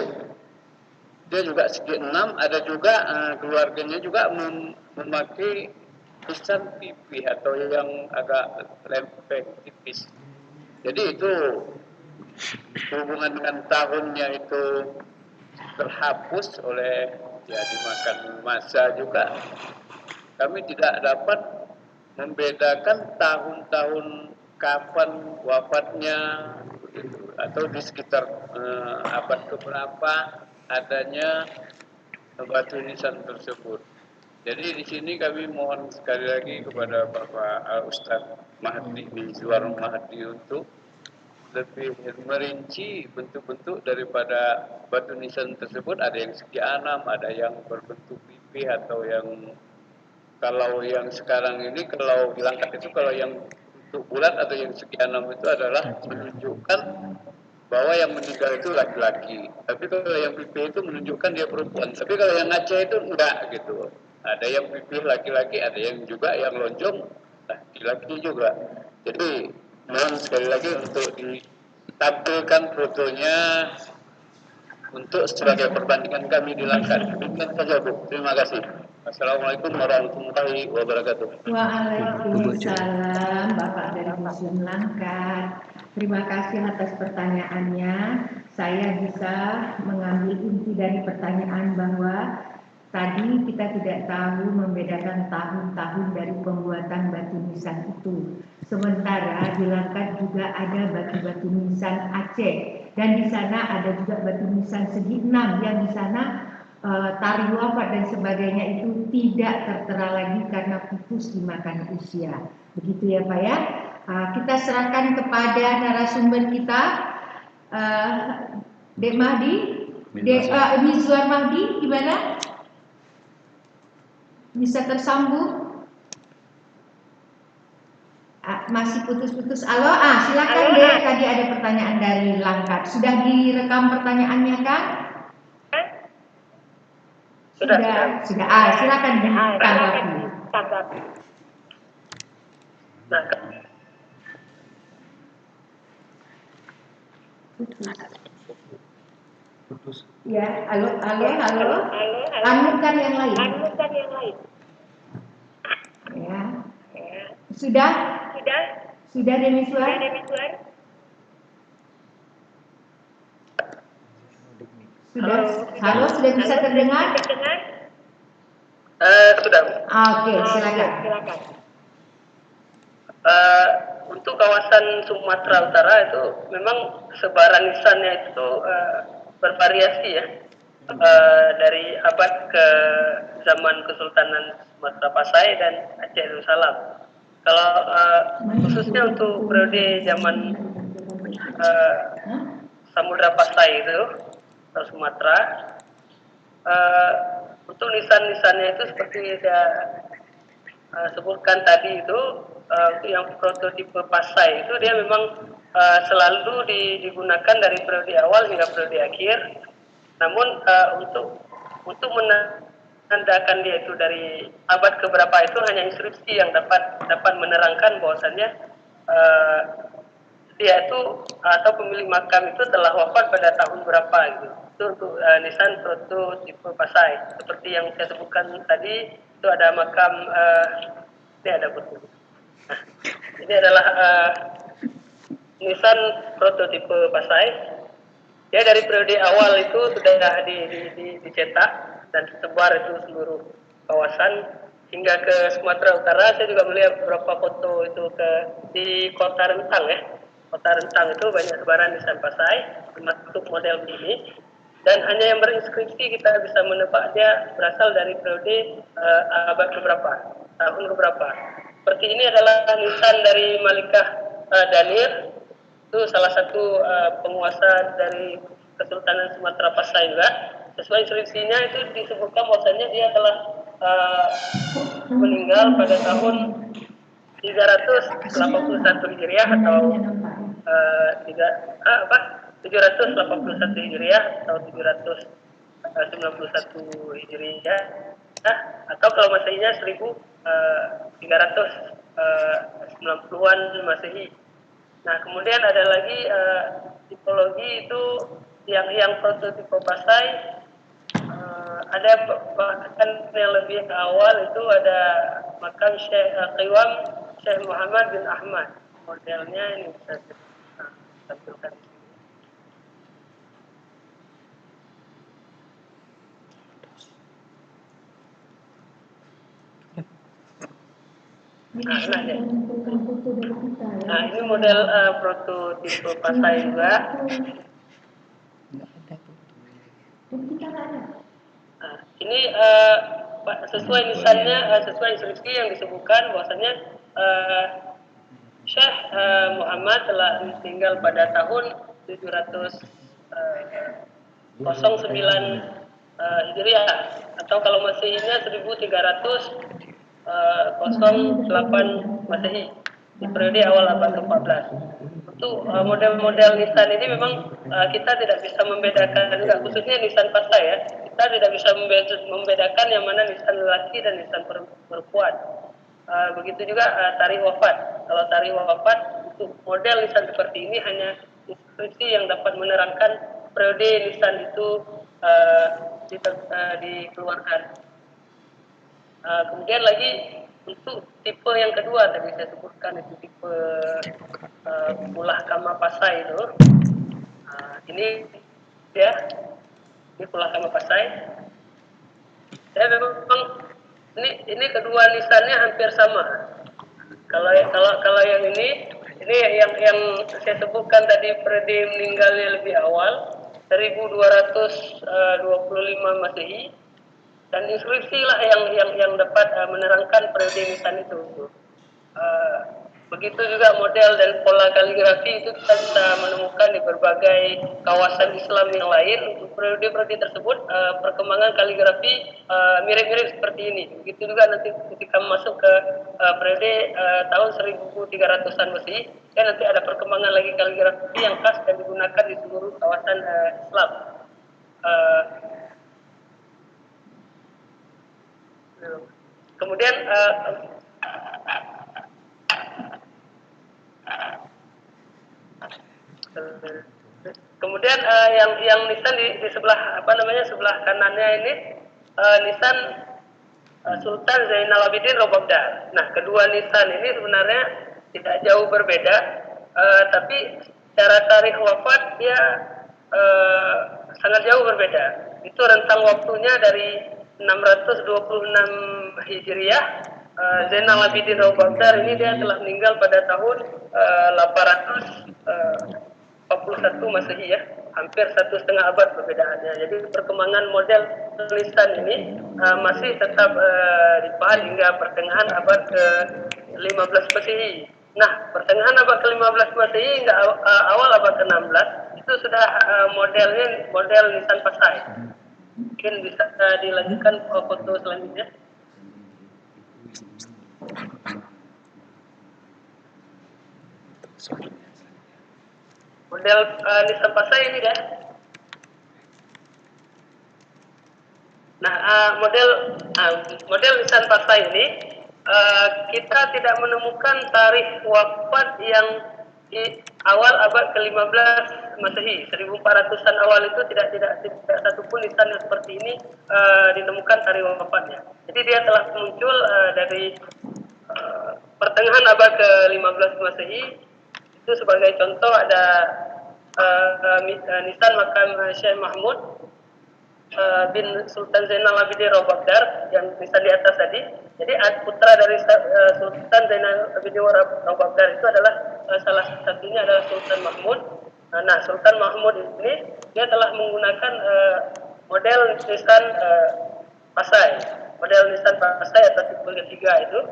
dia juga segi enam. Ada juga keluarganya juga memakai nisan pipih atau yang agak lempeng tipis. Jadi itu hubungan dengan tahunnya itu terhapus oleh dimakan masa juga. Kami tidak dapat membedakan tahun-tahun kapan wafatnya begitu, atau di sekitar abad keberapa adanya batu nisan tersebut. Jadi di sini kami mohon sekali lagi kepada Bapak Ustadz Mahdi Mizwar Mahdi untuk lebih merinci bentuk-bentuk daripada batu nisan tersebut. Ada yang segi enam, ada yang berbentuk pipih, atau yang kalau yang sekarang ini kalau di Langkat itu kalau yang bentuk bulat atau yang segi enam itu adalah menunjukkan bahwa yang meninggal itu laki-laki. Tapi kalau yang pipih itu menunjukkan dia perempuan. Tapi kalau yang Aceh itu enggak gitu. Ada yang pipih laki-laki, ada yang juga yang lonjong laki-laki juga. Jadi mohon sekali lagi untuk ditampilkan fotonya untuk sebagai perbandingan kami di Langkat. Demikian saja Bu. Terima kasih. Assalamualaikum warahmatullahi wabarakatuh. Waalaikumsalam Bapak dari Museum Langkat. Terima kasih atas pertanyaannya. Saya bisa mengambil inti dari pertanyaan bahwa tadi kita tidak tahu membedakan tahun-tahun dari pembuatan batu nisan itu. Sementara di Langkat juga ada batu-batu nisan Aceh, dan di sana ada juga batu nisan segi enam yang di sana tarikh wafat dan sebagainya itu tidak tertera lagi karena pupus dimakan usia. Begitu ya Pak ya. Kita serahkan kepada narasumber kita, Dek Mahdi, Mizwar Mahdi, gimana? Bisa tersambung? Masih putus-putus. Halo, silakan Dek. Tadi ada pertanyaan dari Langkat. Sudah direkam pertanyaannya kan? Sudah. Silakan ditanggapi. Putus. Ya, halo. Anurkan yang lain. Ya. Sudah Demiswar? Sudah. Halo, sudah bisa terdengar? Sudah. Oke, silakan. Untuk kawasan Sumatera Utara itu memang sebaran nisannya itu bervariasi ya, dari abad ke zaman Kesultanan Sumatera Pasai dan Aceh Darussalam. Kalau khususnya untuk periode zaman Samudra Pasai itu atau Sumatera, untuk nisan-nisannya itu seperti saya sebutkan tadi itu, untuk yang prototipe Pasai itu dia memang selalu digunakan dari periode awal hingga periode akhir. Namun untuk menandakan dia itu dari abad keberapa itu hanya inskripsi yang dapat menerangkan bahwasannya dia itu atau pemilik makam itu telah wafat pada tahun berapa gitu. Itu untuk nisan prototipe Pasai. Seperti yang saya sebutkan tadi, itu ada makam ini ada betul. Nah, ini adalah nisan prototipe Pasai. Dia dari periode awal itu sudah dicetak dan tersebar itu seluruh kawasan hingga ke Sumatera Utara. Saya juga melihat beberapa foto itu di Kota Rentang ya. Kota Rentang itu banyak sebaran nisan Pasai termasuk model begini. Dan hanya yang berinskripsi kita bisa menebak dia berasal dari periode abad keberapa, tahun keberapa. Seperti ini adalah nisan dari Malikah Danir, itu salah satu penguasa dari Kesultanan Sumatera Pasai juga. Sesuai inskripsinya itu disebutkan bahwasanya dia telah meninggal pada tahun 381 Hijriah atau 781 Hijriah atau 791 Hijriah, atau kalau Masehinya 1390-an Masehi. Nah, kemudian ada lagi tipologi itu yang prototipe Pasai, ada bahkan yang lebih awal itu ada makam Syekh Qiwam Syekh Muhammad bin Ahmad. Modelnya ini bisa tampilkan. Nah, ini model prototipe Pasai juga. Nah, ini sesuai nisannya, sesuai instruksi yang disebutkan bahwasanya Syekh Muhammad telah meninggal pada tahun 709 Hijriah, atau kalau Masehinya 1308 Masehi, di periode awal abad ke-14. Untuk model-model nisan ini memang kita tidak bisa membedakan juga, khususnya nisan Pasai ya. Kita tidak bisa membedakan yang mana nisan lelaki dan nisan perempuan. Begitu juga tarikh wafat. Kalau tarikh wafat untuk model nisan seperti ini hanya inskripsi yang dapat menerangkan periode nisan itu dikeluarkan. Kemudian lagi untuk tipe yang kedua tadi saya sebutkan itu tipe Pulah Kama Pasai itu. Ini ya, ini Pulah Kama Pasai. Saya memang ini kedua nisannya hampir sama. Kalau yang ini yang saya sebutkan tadi periode meninggalnya lebih awal 1225 Masehi, dan inskripsi lah yang dapat menerangkan periode nisan itu. Begitu juga model dan pola kaligrafi itu kita bisa menemukan di berbagai kawasan Islam yang lain. Untuk periode-periode tersebut perkembangan kaligrafi mirip-mirip seperti ini. Begitu juga nanti ketika masuk ke periode tahun 1300-an Masehi, ya nanti ada perkembangan lagi kaligrafi yang khas dan digunakan di seluruh kawasan Islam. Kemudian kemudian yang nisan di sebelah sebelah kanannya ini nisan Sultan Zainal Abidin Robabdar. Nah, kedua nisan ini sebenarnya tidak jauh berbeda, tapi secara tarikh wafat dia sangat jauh berbeda. Itu rentang waktunya dari 626 Hijriah. Zainal Abidin Robabdar ini dia telah meninggal pada tahun 841 Masehi ya, hampir 1,5 abad perbedaannya. Jadi perkembangan model tulisan ini masih tetap dipahami hingga pertengahan abad ke-15 Masehi. Nah, pertengahan abad ke-15 Masehi hingga awal abad ke-16 itu sudah model nisan pasai. Mungkin bisa dilanjutkan foto selanjutnya. Model nisan pasai ini dah. Nah, model nisan pasai ini kita tidak menemukan tarikh wafat yang di awal abad ke-15 Masehi, 1400-an awal itu tidak satupun nisan yang seperti ini ditemukan tarikh wafatnya. Jadi dia telah muncul dari pertengahan abad ke-15 Masehi. Itu sebagai contoh ada nisan makam Syekh Mahmud bin Sultan Zainal Abidin Robabdar yang nisan di atas tadi. Jadi putra dari Sultan Zainal Abidin Robabdar itu adalah salah satunya adalah Sultan Mahmud. Nah, Sultan Mahmud ini dia telah menggunakan model nisan pasai. Model nisan pasai atau tipe ketiga itu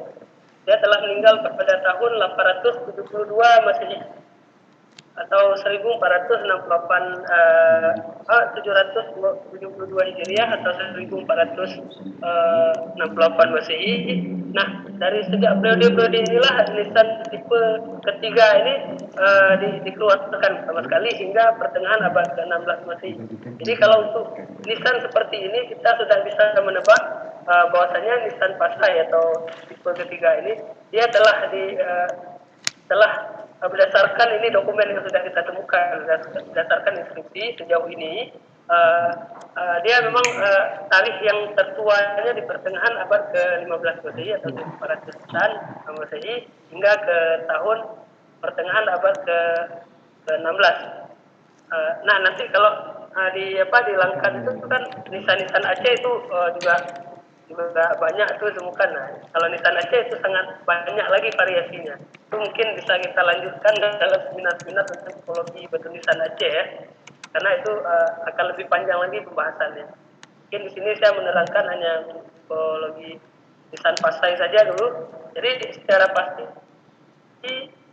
dia telah meninggal pada tahun 872 Masehi atau 772 Hijriah atau 1468 Masehi. Nah, dari sejak periode inilah nisan tipe ketiga ini dikeluarkan sama sekali hingga pertengahan abad ke-16 Masehi. Jadi kalau untuk nisan seperti ini kita sudah bisa menebak bahwasanya nisan pasai atau tipe ketiga ini dia telah berdasarkan ini dokumen yang sudah kita temukan, berdasarkan inskripsi sejauh ini dia memang tarikh yang tertuanya di pertengahan abad ke-15 Masehi atau 1400-an Masehi hingga ke tahun pertengahan abad ke-16. Nah, nanti kalau di Langkat itu kan nisan-nisan Aceh itu juga banyak tuh ditemukan. Nah, kalau nisan Aceh itu sangat banyak lagi variasinya. Itu mungkin bisa kita lanjutkan dalam seminar-seminar tentang tipologi batu nisan Aceh ya. Karena itu akan lebih panjang lagi pembahasannya. Mungkin di sini saya menerangkan hanya tipologi nisan pasai saja dulu. Jadi secara pasti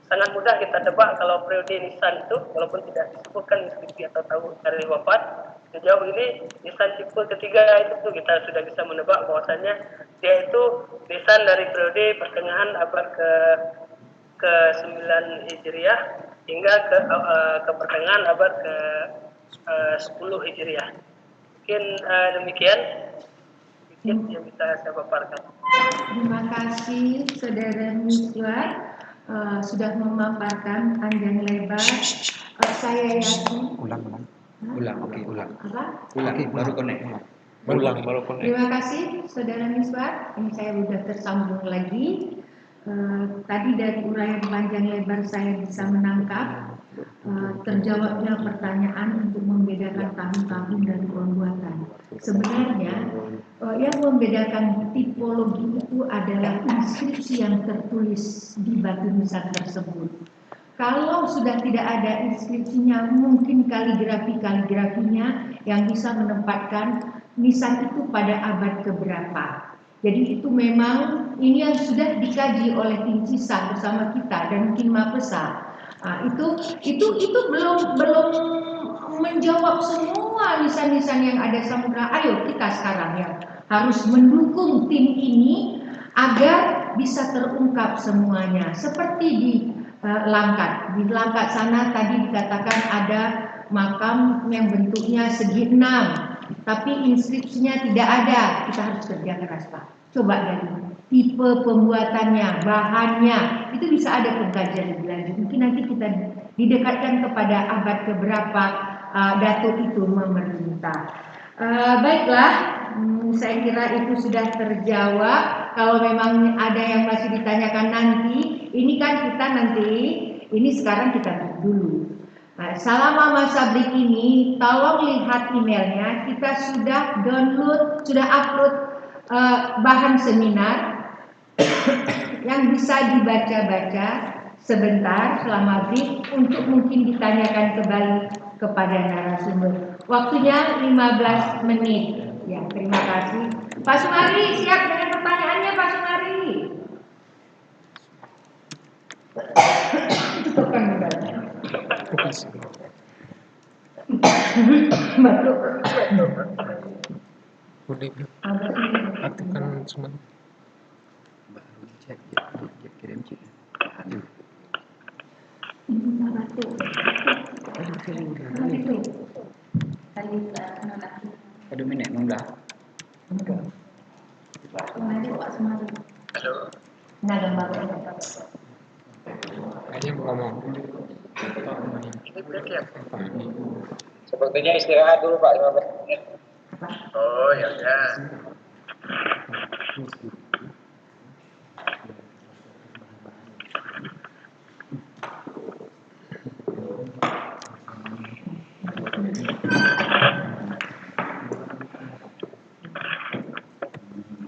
sangat mudah kita tebak kalau periode nisan itu walaupun tidak disebutkan inskripsi atau tahu tarikh wafat. Sejauh ini nisan tipe ketiga itu kita sudah bisa menebak bahwasannya dia itu nisan dari periode pertengahan abad ke-9 Hijriah hingga ke pertengahan abad ke-10 Hijriah. Mungkin demikian yang bisa saya paparkan. Terima kasih Saudara Miswar sudah memaparkan panjang lebar. Saya yakin Ulang. Apa? Baru connect. Terima kasih Saudara Miswar. Ini saya sudah tersambung lagi. Tadi dari uraian panjang lebar saya bisa menangkap terjawabnya pertanyaan untuk membedakan tahun-tahun dan pembuatan. Sebenarnya yang membedakan tipologi itu adalah inskripsi yang tertulis di batu nisan tersebut. Kalau sudah tidak ada inskripsinya, mungkin kaligrafinya yang bisa menempatkan nisan itu pada abad keberapa. Jadi itu memang ini yang sudah dikaji oleh tim CISA bersama kita dan mungkin Mapesa. Itu belum menjawab semua nisan-nisan yang ada samudra. Ayo kita sekarang ya harus mendukung tim ini agar bisa terungkap semuanya. Seperti di Langkat. Di Langkat sana tadi dikatakan ada makam yang bentuknya segi 6, tapi inskripsinya tidak ada. Kita harus kerja keras, Pak. Coba dari tipe pembuatannya, bahannya, itu bisa ada pengkajian lebih lanjut. Mungkin nanti kita didekatkan kepada abad keberapa Datuk itu memerintah. Baiklah, saya kira itu sudah terjawab. Kalau memang ada yang masih ditanyakan nanti, ini kan kita nanti, ini sekarang kita break dulu. Selama masa break ini, tolong lihat emailnya. Kita sudah download, sudah upload bahan seminar yang bisa dibaca-baca sebentar selama break untuk mungkin ditanyakan kembali kepada narasumber. Waktunya 15 menit. Ya, terima kasih. Pak Sumari, siap dengan pertanyaannya, Pak Sumari? Cukupkan modalnya. Batuk. Udah aktifkan semua. Baru cek kirim cek. Batuk. Aduh minit enggak. Halo. Nah, gambar. Kayaknya ngomong. Ini break ya? Sepertinya istirahat dulu Pak 15 menit. Oh ya ya.